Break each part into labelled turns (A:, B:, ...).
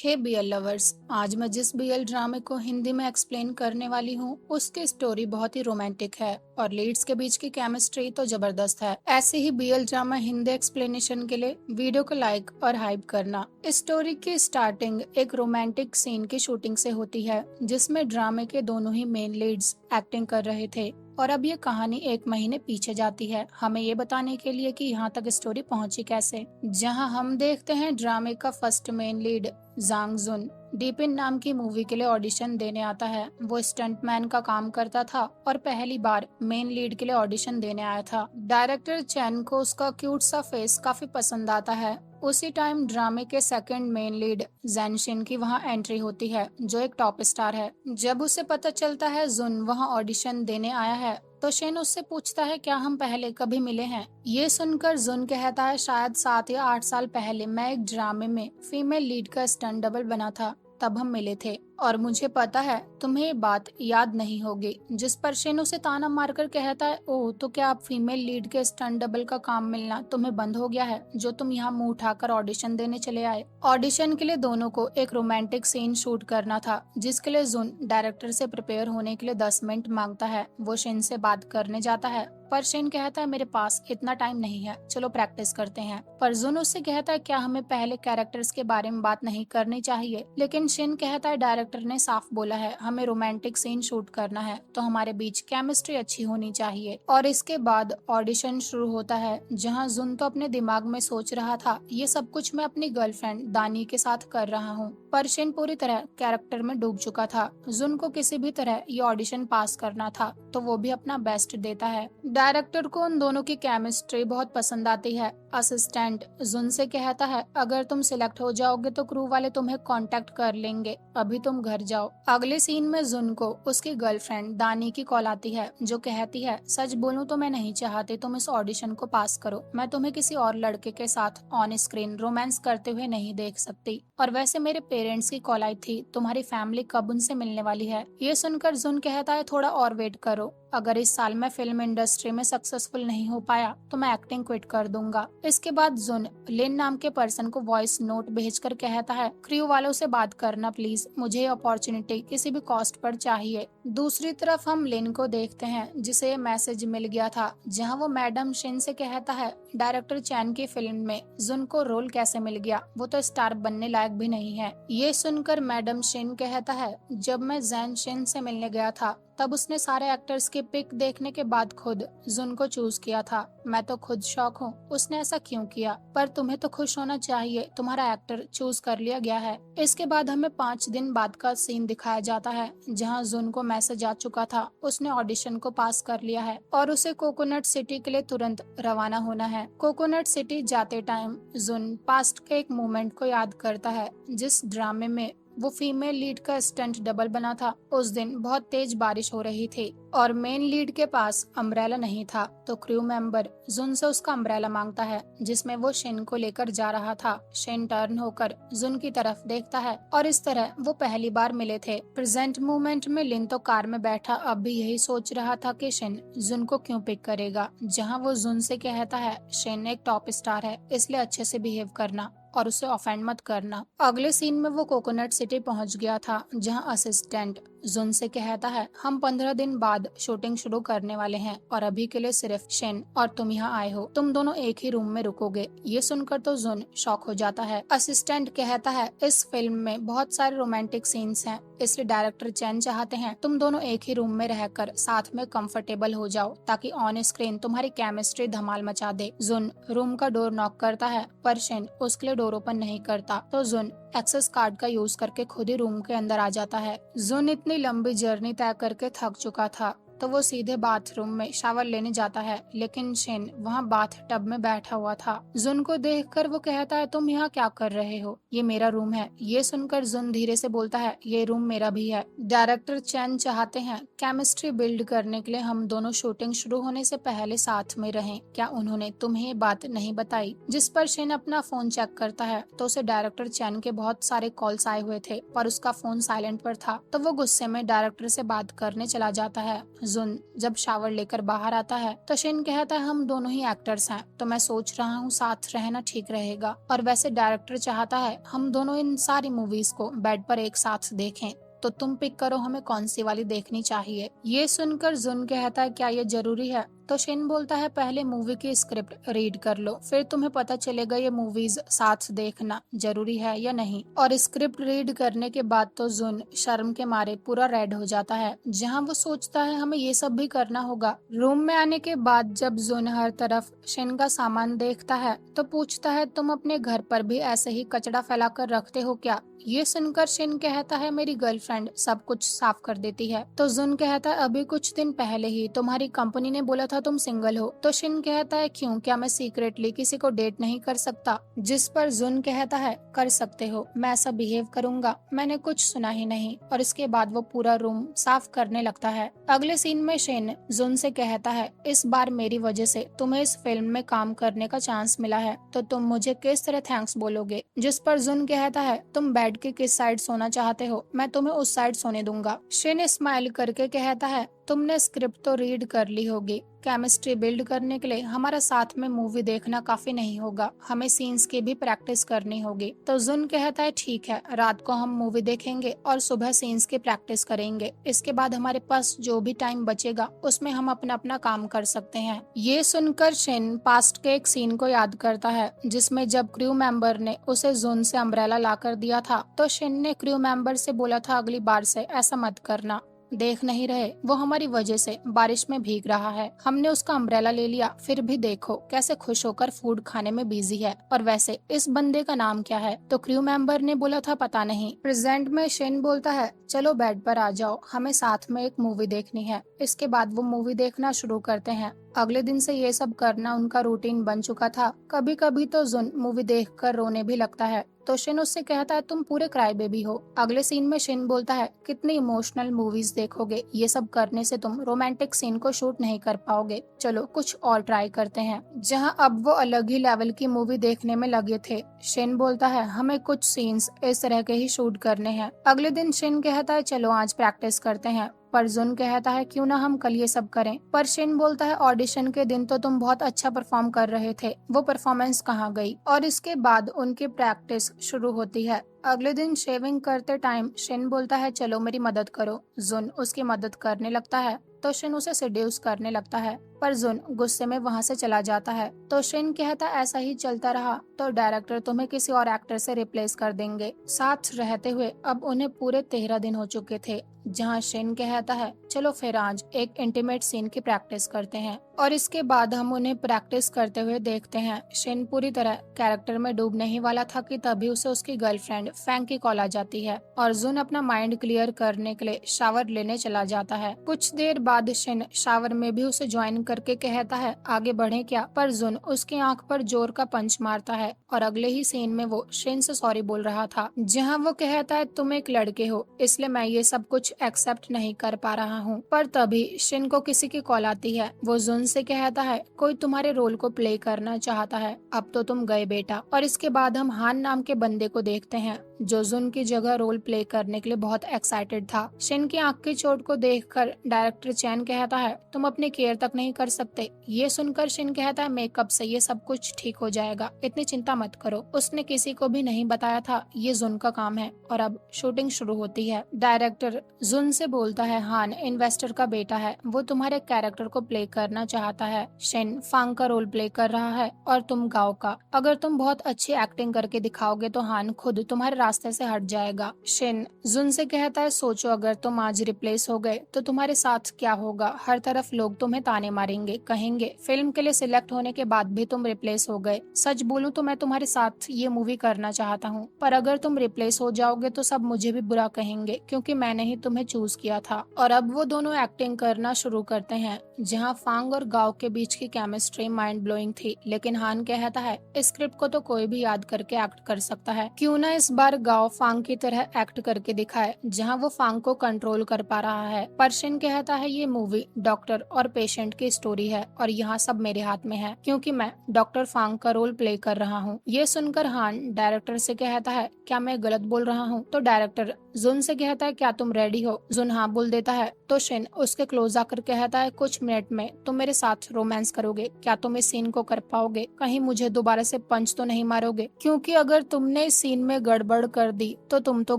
A: हे BL lovers, आज मैं जिस बीएल ड्रामे को हिंदी में एक्सप्लेन करने वाली हूँ उसकी स्टोरी बहुत ही रोमांटिक है और लीड्स के बीच की केमिस्ट्री तो जबरदस्त है। ऐसे ही बीएल ड्रामा हिंदी एक्सप्लेनेशन के लिए वीडियो को लाइक और हाइप करना। इस स्टोरी की स्टार्टिंग एक रोमांटिक सीन की शूटिंग से होती है जिसमें ड्रामे के दोनों ही मेन लीड्स एक्टिंग कर रहे थे। और अब ये कहानी 1 महीने पीछे जाती है हमें ये बताने के लिए कि यहाँ तक स्टोरी पहुँची कैसे, जहाँ हम देखते हैं ड्रामे का फर्स्ट मेन लीड जांग जुन डीपिन नाम की मूवी के लिए ऑडिशन देने आता है। वो स्टंटमैन का काम करता था और पहली बार मेन लीड के लिए ऑडिशन देने आया था। डायरेक्टर चैन को उसका क्यूट सा फेस काफी पसंद आता है। उसी टाइम ड्रामे के सेकंड मेन लीड जैनशिन की वहां एंट्री होती है, जो एक टॉप स्टार है। जब उसे पता चलता है जुन वहां ऑडिशन देने आया है तो शेन उससे पूछता है क्या हम पहले कभी मिले हैं। ये सुनकर जुन कहता है शायद 7 या 8 साल पहले मैं एक ड्रामे में फीमेल लीड का स्टंट डबल बना था, तब हम मिले थे और मुझे पता है तुम्हें ये बात याद नहीं होगी। जिस पर शेन उसे ताना मारकर कहता है ओह तो क्या आप फीमेल लीड के स्टंट डबल का काम मिलना तुम्हें बंद हो गया है जो तुम यहाँ मुंह उठाकर ऑडिशन देने चले आए। ऑडिशन के लिए दोनों को एक रोमांटिक सीन शूट करना था जिसके लिए जुन डायरेक्टर से प्रिपेयर होने के लिए 10 मिनट मांगता है। वो शेन से बात करने जाता है पर शेन कहता है मेरे पास इतना टाइम नहीं है, चलो प्रैक्टिस करते हैं। पर जुन उससे कहता है क्या हमें पहले कैरेक्टर्स के बारे में बात नहीं करनी चाहिए, लेकिन शेन कहता है डायरेक्टर ने साफ बोला है हमें रोमांटिक सीन शूट करना है तो हमारे बीच केमिस्ट्री अच्छी होनी चाहिए। और इसके बाद ऑडिशन शुरू होता है जहाँ जुन तो अपने दिमाग में सोच रहा था ये सब कुछ मैं अपनी गर्लफ्रेंड दानी के साथ कर रहा हूँ, पर शेन पूरी तरह कैरेक्टर में डूब चुका था। जुन को किसी भी तरह ये ऑडिशन पास करना था तो वो भी अपना बेस्ट देता है। डायरेक्टर को उन दोनों की केमिस्ट्री बहुत पसंद आती है। असिस्टेंट जुन से कहता है अगर तुम सिलेक्ट हो जाओगे तो क्रू वाले तुम्हें कांटेक्ट कर लेंगे, अभी तुम घर जाओ। अगले सीन में जुन को उसकी गर्लफ्रेंड दानी की कॉल आती है जो कहती है सच बोलूं तो मैं नहीं चाहती तुम इस ऑडिशन को पास करो, मैं तुम्हें किसी और लड़के के साथ ऑन स्क्रीन रोमांस करते हुए नहीं देख सकती। और वैसे मेरे पेरेंट्स की कॉल आई थी, तुम्हारी फैमिली कब उनसे मिलने वाली है। ये सुनकर जुन कहता है थोड़ा और वेट करो, अगर इस साल मैं फिल्म इंडस्ट्री में सक्सेसफुल नहीं हो पाया तो मैं एक्टिंग क्विट कर दूंगा। इसके बाद जुन लिन नाम के पर्सन को वॉइस नोट भेजकर कहता है क्रू वालों से बात करना प्लीज, मुझे अपॉर्चुनिटी किसी भी कॉस्ट पर चाहिए। दूसरी तरफ हम लिन को देखते हैं जिसे ये मैसेज मिल गया था जहां वो मैडम शिन से कहता है डायरेक्टर चैन की फिल्म में जुन को रोल कैसे मिल गया, वो तो स्टार बनने लायक भी नहीं है। ये सुनकर मैडम शिन कहता है जब मैं जैन शिन से मिलने गया था तब उसने सारे एक्टर्स की पिक देखने के बाद खुद जुन को चूज किया था, मैं तो खुद शॉक हूँ उसने ऐसा क्यों किया, पर तुम्हें तो खुश होना चाहिए तुम्हारा एक्टर चूज कर लिया गया है। इसके बाद हमें 5 दिन बाद का सीन दिखाया जाता है जहाँ जुन को मैसेज आ चुका था उसने ऑडिशन को पास कर लिया है और उसे कोकोनट सिटी के लिए तुरंत रवाना होना है। कोकोनट सिटी जाते टाइम जुन पास्ट के एक मोमेंट को याद करता है जिस ड्रामे में वो फीमेल लीड का स्टंट डबल बना था। उस दिन बहुत तेज बारिश हो रही थी और मेन लीड के पास अम्ब्रेला नहीं था तो क्रू मेंबर जुन से उसका अम्ब्रेला मांगता है जिसमें वो शेन को लेकर जा रहा था। शेन टर्न होकर जुन की तरफ देखता है और इस तरह वो पहली बार मिले थे। प्रेजेंट मोमेंट में लिन तो कार में बैठा अब भी यही सोच रहा था कि शेन जुन को क्यों पिक करेगा, जहाँ वो जुन से कहता है शेन एक टॉप स्टार है इसलिए अच्छे से बिहेव करना और उसे ऑफेंड मत करना। अगले सीन में वो कोकोनट सिटी पहुंच गया था जहां असिस्टेंट जुन से कहता है हम 15 दिन बाद शूटिंग शुरू करने वाले हैं और अभी के लिए सिर्फ शेन और तुम यहाँ आए हो, तुम दोनों एक ही रूम में रुकोगे। ये सुनकर तो जुन शॉक हो जाता है। असिस्टेंट कहता है इस फिल्म में बहुत सारे रोमांटिक सीन्स हैं इसलिए डायरेक्टर चैन चाहते हैं तुम दोनों एक ही रूम में रहकर साथ में कंफर्टेबल हो जाओ ताकि ऑन स्क्रीन तुम्हारी केमिस्ट्री धमाल मचा दे। जुन रूम का डोर नॉक करता है पर शेन उसके लिए डोर ओपन नहीं करता तो जुन एक्सेस कार्ड का यूज करके खुद ही रूम के अंदर आ जाता है। जुन इतनी लंबी जर्नी तय करके थक चुका था तो वो सीधे बाथरूम में शावर लेने जाता है, लेकिन शेन वहाँ बाथ टब में बैठा हुआ था। जुन को देखकर वो कहता है तुम यहाँ क्या कर रहे हो, ये मेरा रूम है। ये सुनकर जुन धीरे से बोलता है ये रूम मेरा भी है। डायरेक्टर चैन चाहते हैं केमिस्ट्री बिल्ड करने के लिए हम दोनों शूटिंग शुरू होने से पहले साथ में रहें, क्या उन्होंने तुम्हें ये बात नहीं बताई। जिस पर शेन अपना फोन चेक करता है तो उसे डायरेक्टर चैन के बहुत सारे कॉल्स आए हुए थे पर उसका फोन साइलेंट पर था तो वो गुस्से में डायरेक्टर से बात करने चला जाता है। जुन जब शावर लेकर बाहर आता है तो शिन कहता है हम दोनों ही एक्टर्स हैं, तो मैं सोच रहा हूँ साथ रहना ठीक रहेगा, और वैसे डायरेक्टर चाहता है हम दोनों इन सारी मूवीज को बेड पर एक साथ देखें, तो तुम पिक करो हमें कौन सी वाली देखनी चाहिए। ये सुनकर जुन कहता है क्या ये जरूरी है? तो शिन बोलता है पहले मूवी की स्क्रिप्ट रीड कर लो, फिर तुम्हें पता चलेगा ये मूवीज साथ देखना जरूरी है या नहीं। और स्क्रिप्ट रीड करने के बाद तो जुन शर्म के मारे पूरा रेड हो जाता है, जहाँ वो सोचता है हमें ये सब भी करना होगा। रूम में आने के बाद जब जुन हर तरफ शिन का सामान देखता है तो पूछता है तुम अपने घर पर भी ऐसे ही कचरा फैलाकर रखते हो क्या? ये सुनकर शिन कहता है मेरी गर्लफ्रेंड सब कुछ साफ कर देती है। तो जुन कहता है अभी कुछ दिन पहले ही तुम्हारी कंपनी ने बोला था तुम सिंगल हो। तो शिन कहता है क्यों, क्या मैं सीक्रेटली किसी को डेट नहीं कर सकता? जिस पर जुन कहता है कर सकते हो, मैं ऐसा बिहेव करूंगा, मैंने कुछ सुना ही नहीं। और इसके बाद वो पूरा रूम साफ करने लगता है। अगले सीन में शिन जुन से कहता है इस बार मेरी वजह से तुम्हें इस फिल्म में काम करने का चांस मिला है, तो तुम मुझे किस तरह थैंक्स बोलोगे? जिस पर जुन कहता है तुम बेड के किस साइड सोना चाहते हो, मैं तुम्हें उस साइड सोने दूंगा। शिन स्माइल करके कहता है तुमने स्क्रिप्ट तो रीड कर ली होगी, केमिस्ट्री बिल्ड करने के लिए हमारा साथ में मूवी देखना काफी नहीं होगा, हमें सीन्स की भी प्रैक्टिस करनी होगी। तो जुन कहता है ठीक है, रात को हम मूवी देखेंगे और सुबह सीन्स की प्रैक्टिस करेंगे, इसके बाद हमारे पास जो भी टाइम बचेगा उसमें हम अपना अपना काम कर सकते हैं। ये सुनकर शिन पास्ट के एक सीन को याद करता है जिसमें जब क्रू मेंबर ने उसे जुन से अम्ब्रेला ला कर दिया था, तो शिन ने क्रू मेंबर से बोला था अगली बार से ऐसा मत करना, देख नहीं रहे वो हमारी वजह से बारिश में भीग रहा है, हमने उसका अम्ब्रेला ले लिया, फिर भी देखो कैसे खुश होकर फूड खाने में बिजी है, और वैसे इस बंदे का नाम क्या है? तो क्रू मेंबर ने बोला था पता नहीं। प्रेजेंट में शिन बोलता है चलो बेड पर आ जाओ, हमें साथ में एक मूवी देखनी है। इसके बाद वो मूवी देखना शुरू करते हैं। अगले दिन से ये सब करना उनका रूटीन बन चुका था। कभी कभी तो जुन मूवी देखकर रोने भी लगता है, तो शिन उससे कहता है तुम पूरे क्राई बेबी हो। अगले सीन में शिन बोलता है कितनी इमोशनल मूवीज देखोगे, ये सब करने से तुम रोमांटिक सीन को शूट नहीं कर पाओगे, चलो कुछ और ट्राई करते हैं। जहां अब वो अलग ही लेवल की मूवी देखने में लगे थे। शिन बोलता है हमें कुछ सीन्स इस तरह के ही शूट करने हैं। अगले दिन शिन कहता है चलो आज प्रैक्टिस करते हैं, पर जुन कहता है क्यों ना हम कल ये सब करें। पर शिन बोलता है ऑडिशन के दिन तो तुम बहुत अच्छा परफॉर्म कर रहे थे, वो परफॉर्मेंस कहाँ गई? और इसके बाद उनकी प्रैक्टिस शुरू होती है। अगले दिन शेविंग करते टाइम शिन बोलता है चलो मेरी मदद करो। जुन उसकी मदद करने लगता है तो शिन उसे सेड्यूस करने लगता है, पर जुन गुस्से में वहाँ से चला जाता है। तो शिन कहता ऐसा ही चलता रहा तो डायरेक्टर तुम्हें किसी और एक्टर से रिप्लेस कर देंगे। साथ रहते हुए अब उन्हें पूरे 13 दिन हो चुके थे, जहाँ शिन कहता है चलो फिर आज एक इंटीमेट सीन की प्रैक्टिस करते हैं। और इसके बाद हम उन्हें प्रैक्टिस करते हुए देखते हैं। शिन पूरी तरह कैरेक्टर में डूबने ही वाला था कि तभी उसे उसकी गर्लफ्रेंड फैंग की कॉल आ जाती है और जुन अपना माइंड क्लियर करने के लिए शावर लेने चला जाता है। कुछ देर बाद शिन शावर में भी उसे ज्वाइन करके कहता है आगे बढ़े क्या, पर जुन उसकी आंख पर जोर का पंच मारता है और अगले ही सीन में वो शिन से सॉरी बोल रहा था, जहाँ वो कहता है तुम एक लड़के हो इसलिए मैं ये सब कुछ एक्सेप्ट नहीं कर पा रहा हूँ। पर तभी शिन को किसी की कॉल आती है। वो जुन से कहता है कोई तुम्हारे रोल को प्ले करना चाहता है, अब तो तुम गए बेटा। और इसके बाद हम हान नाम के बंदे को देखते हैं जो जुन की जगह रोल प्ले करने के लिए बहुत एक्साइटेड था। शिन की आंख की चोट को देखकर डायरेक्टर चैन कहता है तुम अपनी केयर तक नहीं कर सकते। ये सुनकर शिन कहता है मेकअप से ये सब कुछ ठीक हो जाएगा, इतनी चिंता मत करो। उसने किसी को भी नहीं बताया था, ये जुन का काम है। और अब शूटिंग शुरू होती है। डायरेक्टर जुन से बोलता है हान इन्वेस्टर का बेटा है, वो तुम्हारे कैरेक्टर को प्ले करना चाहता है। शिन फांग का रोल प्ले कर रहा है और तुम गाओ का। अगर तुम बहुत अच्छी एक्टिंग करके दिखाओगे तो हान खुद तुम्हारे रास्ते से हट जाएगा। शिन जुन से कहता है सोचो अगर तुम आज रिप्लेस हो गए तो तुम्हारे साथ क्या होगा। हर तरफ लोग तुम्हें ताने मारेंगे, कहेंगे फिल्म के लिए सिलेक्ट होने के बाद भी तुम रिप्लेस हो गए। सच बोलूं तो मैं तुम्हारे साथ ये मूवी करना चाहता हूँ, पर अगर तुम रिप्लेस हो जाओगे तो सब मुझे भी बुरा कहेंगे क्योंकि मैंने ही तुम्हें चूज किया था। और अब वो दोनों एक्टिंग करना शुरू करते हैं, जहाँ फांग और गाओ के बीच की केमिस्ट्री माइंड ब्लोइंग थी। लेकिन हान कहता है इस स्क्रिप्ट को तो कोई भी याद करके एक्ट कर सकता है, क्यों ना इस बार गाओ फांग की तरह एक्ट करके दिखाए, जहाँ वो फांग को कंट्रोल कर पा रहा है। पर शिन कहता है ये मूवी डॉक्टर और पेशेंट की स्टोरी है और यहाँ सब मेरे हाथ में है क्योंकि मैं डॉक्टर फांग का रोल प्ले कर रहा हूँ। ये सुनकर हान डायरेक्टर से कहता है क्या मैं गलत बोल रहा हूँ? तो डायरेक्टर जुन से कहता है क्या तुम रेडी हो? जुन हाँ बोल देता है। तो शिन उसके क्लोज आकर कहता है कुछ मिनट में तुम मेरे साथ रोमांस करोगे? क्या तुम इस सीन को कर पाओगे? कहीं मुझे दोबारा से पंच तो नहीं मारोगे? क्योंकि अगर तुमने इस सीन में गड़बड़ कर दी तो तुम तो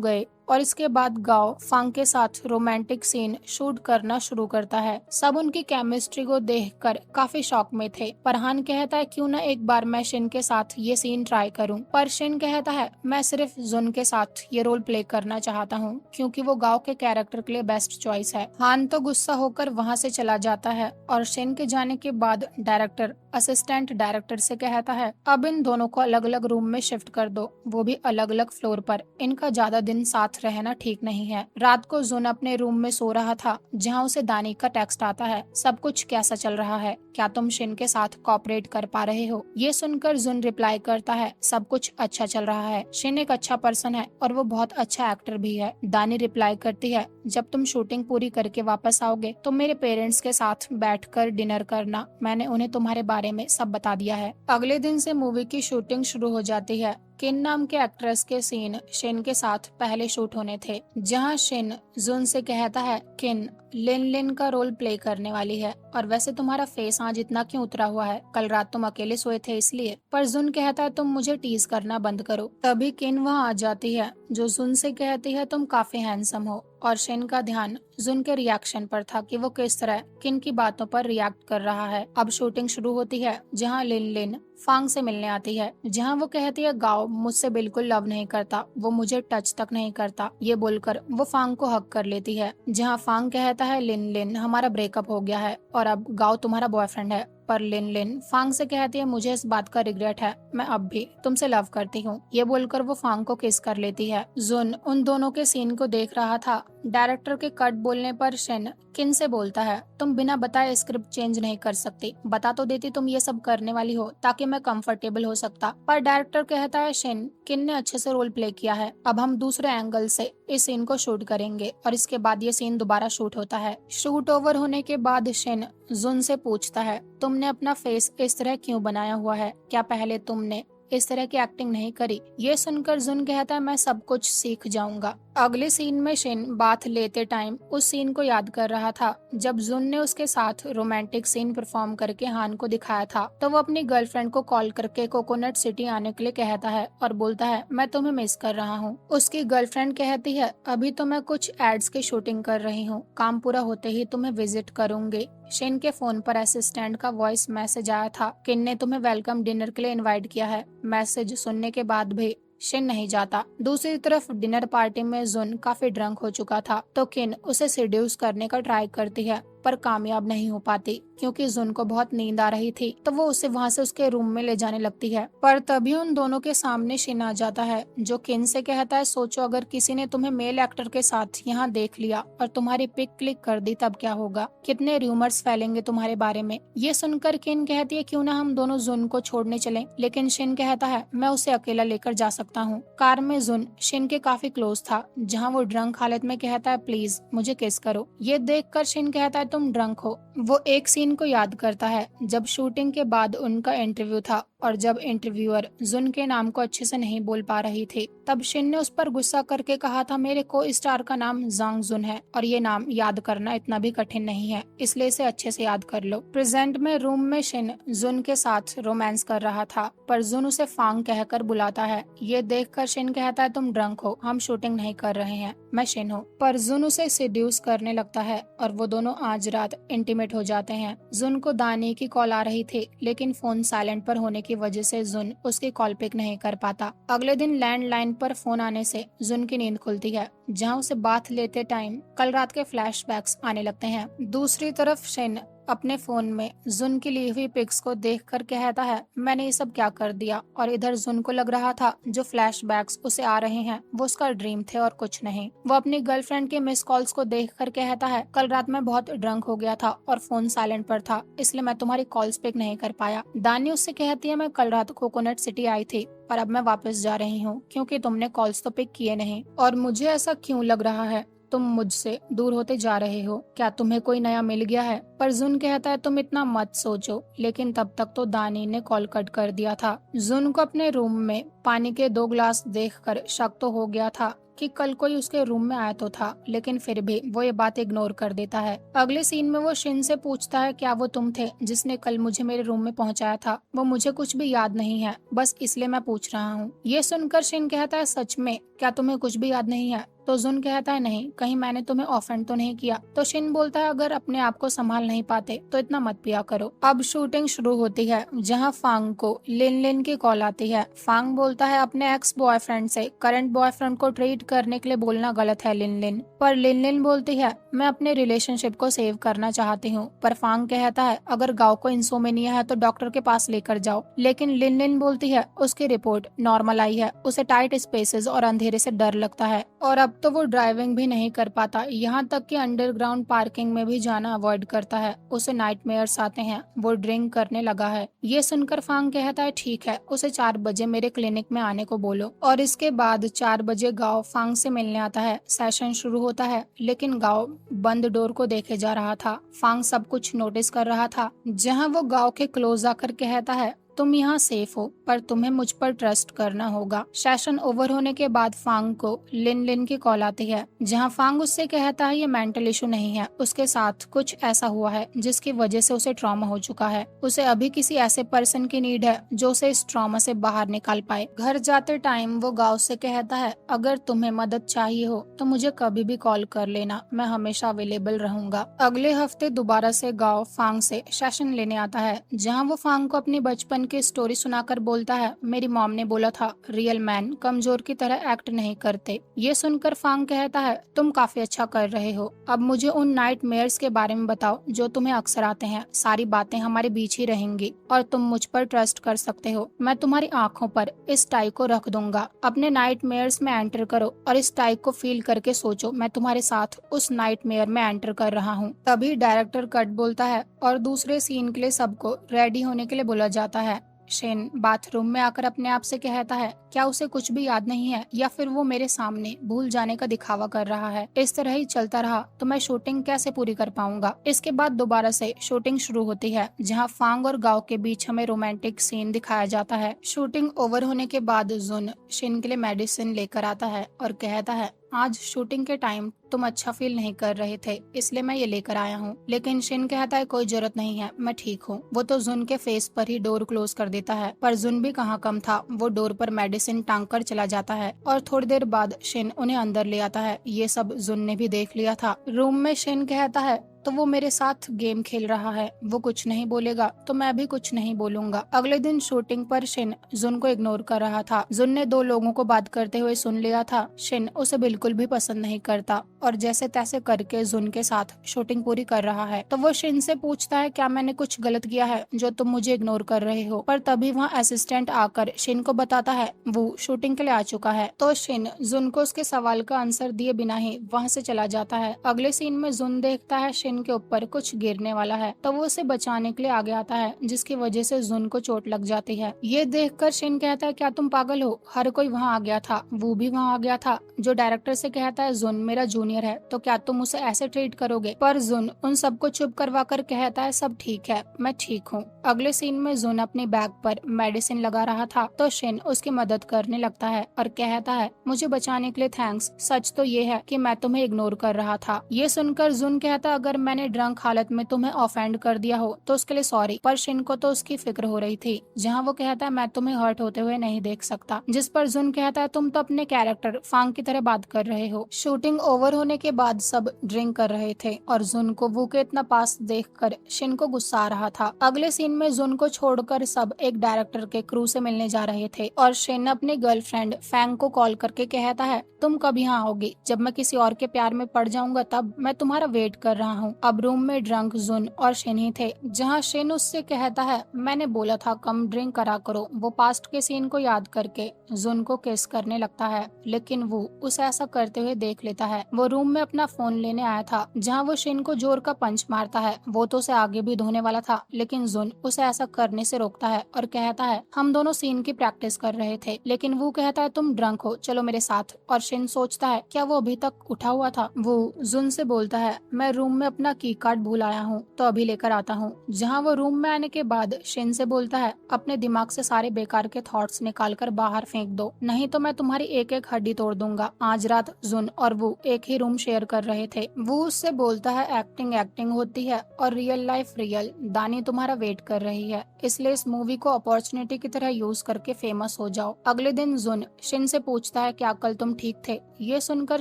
A: गए। और इसके बाद गाओ फांग के साथ रोमांटिक सीन शूट करना शुरू करता है। सब उनकी केमिस्ट्री को देखकर काफी शॉक में थे। पर हान कहता है क्यों ना एक बार मैं शिन के साथ ये सीन ट्राई करूं। पर शिन कहता है मैं सिर्फ जुन के साथ ये रोल प्ले करना चाहता हूं क्योंकि वो गाओ के कैरेक्टर के लिए बेस्ट चॉइस है। हान तो गुस्सा होकर वहाँ से चला जाता है और शिन के जाने के बाद डायरेक्टर असिस्टेंट डायरेक्टर से कहता है अब इन दोनों को अलग अलग रूम में शिफ्ट कर दो, वो भी अलग अलग फ्लोर पर। इनका ज्यादा दिन साथ रहना ठीक नहीं है। रात को जुन अपने रूम में सो रहा था जहाँ उसे दानी का टेक्स्ट आता है सब कुछ कैसा चल रहा है? क्या तुम शिन के साथ कोऑपरेट कर पा रहे हो? ये सुनकर जुन रिप्लाई करता है सब कुछ अच्छा चल रहा है। शिन एक अच्छा पर्सन है और वो बहुत अच्छा एक्टर भी है। दानी रिप्लाई करती है जब तुम शूटिंग पूरी करके वापस आओगे तो मेरे पेरेंट्स के साथ बैठकर डिनर करना, मैंने उन्हें तुम्हारे बारे में सब बता दिया है। अगले दिन से मूवी की शूटिंग शुरू हो जाती है। किन नाम के एक्ट्रेस के सीन शिन के साथ पहले शूट होने थे, जहां शिन जुन से कहता है किन लिन लिन का रोल प्ले करने वाली है और वैसे तुम्हारा फेस आज इतना क्यों उतरा हुआ है? कल रात तुम अकेले सोए थे इसलिए। पर जुन कहता है तुम मुझे टीज करना बंद करो। तभी किन वहाँ आ जाती है जो जुन से कहती है तुम काफी हैंडसम हो। और शिन का ध्यान जुन के रिएक्शन पर था कि वो किस तरह किन की बातों पर रिएक्ट कर रहा है। अब शूटिंग शुरू होती है जहाँ लिन लिन फांग से मिलने आती है, जहाँ वो कहती है गाओ मुझसे बिल्कुल लव नहीं करता, वो मुझे टच तक नहीं करता। ये बोलकर वो फांग को हक कर लेती है, जहाँ फांग कहता है लिन लिन हमारा ब्रेकअप हो गया है और अब गाओ तुम्हारा बॉयफ्रेंड है। पर लिन लिन फांग से कहती है मुझे इस बात का रिग्रेट है, मैं अब भी तुमसे लव करती हूँ। ये बोलकर वो फांग को किस कर लेती है। जुन उन दोनों के सीन को देख रहा था। डायरेक्टर के कट बोलने पर शिन किन से बोलता है तुम बिना बताए स्क्रिप्ट चेंज नहीं कर सकती, बता तो देती तुम ये सब करने वाली हो ताकि मैं कंफर्टेबल हो सकता। पर डायरेक्टर कहता है शिन किन ने अच्छे से रोल प्ले किया है, अब हम दूसरे एंगल से इस सीन को शूट करेंगे। और इसके बाद ये सीन दोबारा शूट होता है। शूट ओवर होने के बाद शिन जुन से पूछता है तुमने अपना फेस इस तरह क्यों बनाया हुआ है, क्या पहले तुमने इस तरह की एक्टिंग नहीं करी? ये सुनकर जुन कहता है मैं सब कुछ सीख जाऊंगा। अगले सीन में शिन बाथ लेते टाइम उस सीन को याद कर रहा था जब जुन ने उसके साथ रोमांटिक सीन परफॉर्म करके हान को दिखाया था। तो वो अपनी गर्लफ्रेंड को कॉल करके कोकोनट सिटी आने के लिए कहता है और बोलता है मैं तुम्हें मिस कर रहा हूँ। उसकी गर्लफ्रेंड कहती है अभी तो मैं कुछ एड्स की शूटिंग कर रही हूँ, काम पूरा होते ही तुम्हें विजिट करूंगी। शिन के फोन पर असिस्टेंट का वॉइस मैसेज आया था किन ने तुम्हें वेलकम डिनर के लिए इनवाइट किया है। मैसेज सुनने के बाद भी शिन नहीं जाता। दूसरी तरफ डिनर पार्टी में जुन काफी ड्रंक हो चुका था तो किन उसे सिड्यूस करने का ट्राई करती है पर कामयाब नहीं हो पाती क्योंकि जुन को बहुत नींद आ रही थी। तो वो उसे वहाँ से उसके रूम में ले जाने लगती है। पर तभी उन दोनों के सामने शिन आ जाता है जो किन से कहता है सोचो अगर किसी ने तुम्हें मेल एक्टर के साथ यहाँ देख लिया और तुम्हारी पिक क्लिक कर दी तब क्या होगा, कितने रूमर्स फैलेंगे तुम्हारे बारे में। ये सुनकर किन कहती है क्यों ना हम दोनों जुन को छोड़ने चलें, लेकिन शिन कहता है मैं उसे अकेला लेकर जा सकता हूँ। कार में जुन शिन के काफी क्लोज था जहाँ वो ड्रंक हालत में कहता है प्लीज मुझे किस करो। ये देखकर शिन कहता है तुम ड्रंक हो। वो एक सीन को याद करता है जब शूटिंग के बाद उनका इंटरव्यू था और जब इंटरव्यूअर जुन के नाम को अच्छे से नहीं बोल पा रही थी तब शिन ने उस पर गुस्सा करके कहा था मेरे को स्टार का नाम जांग जुन है और ये नाम याद करना इतना भी कठिन नहीं है, इसलिए इसे अच्छे से याद कर लो। प्रेजेंट में रूम में शिन जुन के साथ रोमांस कर रहा था पर जुन उसे फांग कहकर बुलाता है। ये देखकर शिन कहता है तुम ड्रंक हो, हम शूटिंग नहीं कर रहे हैं, मैं शिन हूँ। पर जुन उसे सिड्यूस करने लगता है और वो दोनों आज रात इंटीमेट हो जाते हैं। जुन को दानी की कॉल आ रही थी लेकिन फोन साइलेंट पर होने की वजह से जुन उसकी कॉल पिक नहीं कर पाता। अगले दिन लैंडलाइन पर फोन आने से जुन की नींद खुलती है जहां उसे बाथ लेते टाइम कल रात के फ्लैशबैक्स आने लगते हैं। दूसरी तरफ शिन अपने फोन में जुन की ली हुई पिक्स को देखकर कहता है मैंने ये सब क्या कर दिया। और इधर जुन को लग रहा था जो फ्लैशबैक्स उसे आ रहे हैं वो उसका ड्रीम थे और कुछ नहीं। वो अपनी गर्लफ्रेंड के मिस कॉल्स को देखकर कहता है कल रात मैं बहुत ड्रंक हो गया था और फोन साइलेंट पर था इसलिए मैं तुम्हारी कॉल्स पिक नहीं कर पाया। दानी उससे कहती है मैं कल रात कोकोनट सिटी आई थी पर अब मैं वापस जा रही हूँ क्योंकि तुमने कॉल्स तो पिक किए नहीं और मुझे ऐसा क्यों लग रहा है तुम मुझसे दूर होते जा रहे हो, क्या तुम्हें कोई नया मिल गया है? पर जुन कहता है तुम इतना मत सोचो, लेकिन तब तक तो दानी ने कॉल कट कर दिया था। जुन को अपने रूम में पानी के 2 ग्लास देखकर शक तो हो गया था कि कल कोई उसके रूम में आया तो था, लेकिन फिर भी वो ये बात इग्नोर कर देता है। अगले सीन में वो शिन से पूछता है क्या वो तुम थे जिसने कल मुझे मेरे रूम में पहुंचाया था? वो मुझे कुछ भी याद नहीं है, बस इसलिए मैं पूछ रहा हूँ। ये सुनकर शिन कहता है सच में क्या तुम्हें कुछ भी याद नहीं है? तो जुन कहता है नहीं, कहीं मैंने तुम्हें ऑफेंड तो नहीं किया? तो शिन बोलता है अगर अपने आप को संभाल नहीं पाते तो इतना मत पिया करो। अब शूटिंग शुरू होती है जहां फांग को लिन लिन की कॉल आती है। फांग बोलता है अपने एक्स बॉयफ्रेंड से करंट बॉयफ्रेंड को ट्रीट करने के लिए बोलना गलत है लिन लिन। पर लिन लिन बोलती है मैं अपने रिलेशनशिप को सेव करना चाहती हूँ। पर फांग कहता है अगर गाँव को इंसोमेनिया है तो डॉक्टर के पास लेकर जाओ। लेकिन लिन लिन बोलती है उसकी रिपोर्ट नॉर्मल आई है, उसे टाइट स्पेसेस और अंधेरे से डर लगता है और अब तो वो ड्राइविंग भी नहीं कर पाता, यहाँ तक कि अंडरग्राउंड पार्किंग में भी जाना अवॉइड करता है। उसे नाइटमेयर्स आते हैं, वो ड्रिंक करने लगा है। ये सुनकर फांग कहता है ठीक है, उसे 4 बजे मेरे क्लिनिक में आने को बोलो। और इसके बाद 4 बजे गाँव फांग से मिलने आता है। सेशन शुरू होता है, लेकिन गाँव बंद डोर को देखे जा रहा था। फांग सब कुछ नोटिस कर रहा था, जहाँ वो गाँव के क्लोज आकर कहता है तुम यहाँ सेफ हो, पर तुम्हें मुझ पर ट्रस्ट करना होगा। सेशन ओवर होने के बाद फांग को लिन लिन की कॉल आती है, जहाँ फांग उससे कहता है ये मेंटल इशू नहीं है, उसके साथ कुछ ऐसा हुआ है जिसकी वजह से उसे ट्रॉमा हो चुका है। उसे अभी किसी ऐसे पर्सन की नीड है जो उसे इस ट्रॉमा से बाहर निकाल पाए। घर जाते टाइम वो गाँव से कहता है अगर तुम्हें मदद चाहिए हो तो मुझे कभी भी कॉल कर लेना, मैं हमेशा अवेलेबल रहूंगा। अगले हफ्ते दोबारा से गाँव फांग से सेशन लेने आता है, जहाँ वो फांग को अपनी बचपन की स्टोरी सुनाकर बोलता है मेरी मॉम ने बोला था रियल मैन कमजोर की तरह एक्ट नहीं करते। ये सुनकर फांग कहता है तुम काफी अच्छा कर रहे हो, अब मुझे उन नाइट मेयर्स के बारे में बताओ जो तुम्हें अक्सर आते हैं। सारी बातें हमारे बीच ही रहेंगी और तुम मुझ पर ट्रस्ट कर सकते हो। मैं तुम्हारी आंखों पर इस टाई को रख दूंगा, अपने नाइट मेयर्स में एंटर करो और इस टाई को फील करके सोचो मैं तुम्हारे साथ उस नाइट मेयर में एंटर कर रहा हूँ। तभी डायरेक्टर कट बोलता है और दूसरे सीन के लिए सबको रेडी होने के लिए बोला जाता है। शेन बाथरूम में आकर अपने आप से कहता है क्या उसे कुछ भी याद नहीं है या फिर वो मेरे सामने भूल जाने का दिखावा कर रहा है? इस तरह ही चलता रहा तो मैं शूटिंग कैसे पूरी कर पाऊंगा? इसके बाद दोबारा से शूटिंग शुरू होती है, जहां फांग और गाँव के बीच हमें रोमांटिक सीन दिखाया जाता है। शूटिंग ओवर होने के बाद जुन शेन के लिए मेडिसिन लेकर आता है और कहता है आज शूटिंग के टाइम तुम अच्छा फील नहीं कर रहे थे, इसलिए मैं ये लेकर आया हूँ। लेकिन शिन कहता है कोई जरूरत नहीं है, मैं ठीक हूँ। वो तो जुन के फेस पर ही डोर क्लोज कर देता है, पर जुन भी कहाँ कम था, वो डोर पर मेडिसिन टांग कर चला जाता है और थोड़ी देर बाद शिन उन्हें अंदर ले आता है। ये सब जुन ने भी देख लिया था। रूम में शिन कहता है तो वो मेरे साथ गेम खेल रहा है, वो कुछ नहीं बोलेगा तो मैं भी कुछ नहीं बोलूंगा। अगले दिन शूटिंग पर शिन जुन को इग्नोर कर रहा था। जुन ने 2 लोगों को बात करते हुए सुन लिया था। शिन उसे बिल्कुल भी पसंद नहीं करता और जैसे तैसे करके जुन के साथ शूटिंग पूरी कर रहा है। तो वो शिन से पूछता है क्या मैंने कुछ गलत किया है जो तुम मुझे इग्नोर कर रहे हो? पर तभी वहाँ असिस्टेंट आकर शिन को बताता है वो शूटिंग के लिए आ चुका है। तो शिन जुन को उसके सवाल का आंसर दिए बिना ही वहाँ से चला जाता है। अगले सीन में जुन देखता है शिन के ऊपर कुछ गिरने वाला है, तो वो उसे बचाने के लिए आगे आता है, जिसकी वजह से जुन को चोट लग जाती है। ये देखकर शिन कहता है क्या तुम पागल हो, हर कोई वहाँ आ गया था, वो भी वहाँ आ गया था। जो डायरेक्टर से कहता है जुन मेरा जूनियर है तो क्या तुम उसे ऐसे ट्रीट करोगे? पर जुन उन सबको चुप करवा कर कहता है सब ठीक है, मैं ठीक हूँ। अगले सीन में जुन अपनी बैग पर मेडिसिन लगा रहा था तो शिन उसकी मदद करने लगता है और कहता है मुझे बचाने के लिए थैंक्स, सच तो ये है कि मैं तुम्हें इग्नोर कर रहा था। ये सुनकर जुन कहता अगर मैंने ड्रंक हालत में तुम्हें ऑफेंड कर दिया हो तो उसके लिए सॉरी। पर शिन को तो उसकी फिक्र हो रही थी, जहाँ वो कहता है मैं तुम्हें हर्ट होते हुए नहीं देख सकता। जिस पर जुन कहता है तुम तो अपने कैरेक्टर फांग की तरह बात कर रहे हो। शूटिंग ओवर होने के बाद सब ड्रिंक कर रहे थे और जुन को वू के इतना पास देखकर शिन को गुस्सा आ रहा था। अगले सीन में जुन को छोड़कर सब एक डायरेक्टर के क्रू से मिलने जा रहे थे और शिन अपनी गर्लफ्रेंड फैंग को कॉल करके कहता है तुम कब यहाँ आओगी? जब मैं किसी और के प्यार में पड़ जाऊंगा तब मैं तुम्हारा वेट कर रहा हूँ। हूँ। अब रूम में ड्रंक जुन और शिन ही थे, जहाँ शिन उससे कहता है मैंने बोला था कम ड्रिंक करा करो। वो पास्ट के सीन को याद करके जुन को किस करने लगता है, लेकिन वो उसे ऐसा करते हुए देख लेता है। वो रूम में अपना फोन लेने आया था, जहाँ वो शिन को जोर का पंच मारता है। वो तो उसे आगे भी धोने वाला था, लेकिन जुन उसे ऐसा करने से रोकता है और कहता है हम दोनों सीन की प्रैक्टिस कर रहे थे। लेकिन वो कहता है तुम ड्रंक हो, चलो मेरे साथ। और शिन सोचता है क्या वो अभी तक उठा हुआ था। वो जुन से बोलता है मैं रूम में अपना की कार्ड भूल आया हूँ, तो अभी लेकर आता हूँ। जहाँ वो रूम में आने के बाद शिन से बोलता है अपने दिमाग से सारे बेकार के थॉट्स निकाल कर बाहर फेंक दो, नहीं तो मैं तुम्हारी एक एक हड्डी तोड़ दूंगा। आज रात जुन और वो एक ही रूम शेयर कर रहे थे। वो उससे बोलता है एक्टिंग एक्टिंग होती है और रियल लाइफ रियल। दानी तुम्हारा वेट कर रही है, इसलिए इस मूवी को अपॉर्चुनिटी की तरह यूज करके फेमस हो जाओ। अगले दिन जुन शिन से पूछता है क्या कल तुम ठीक थे। ये सुनकर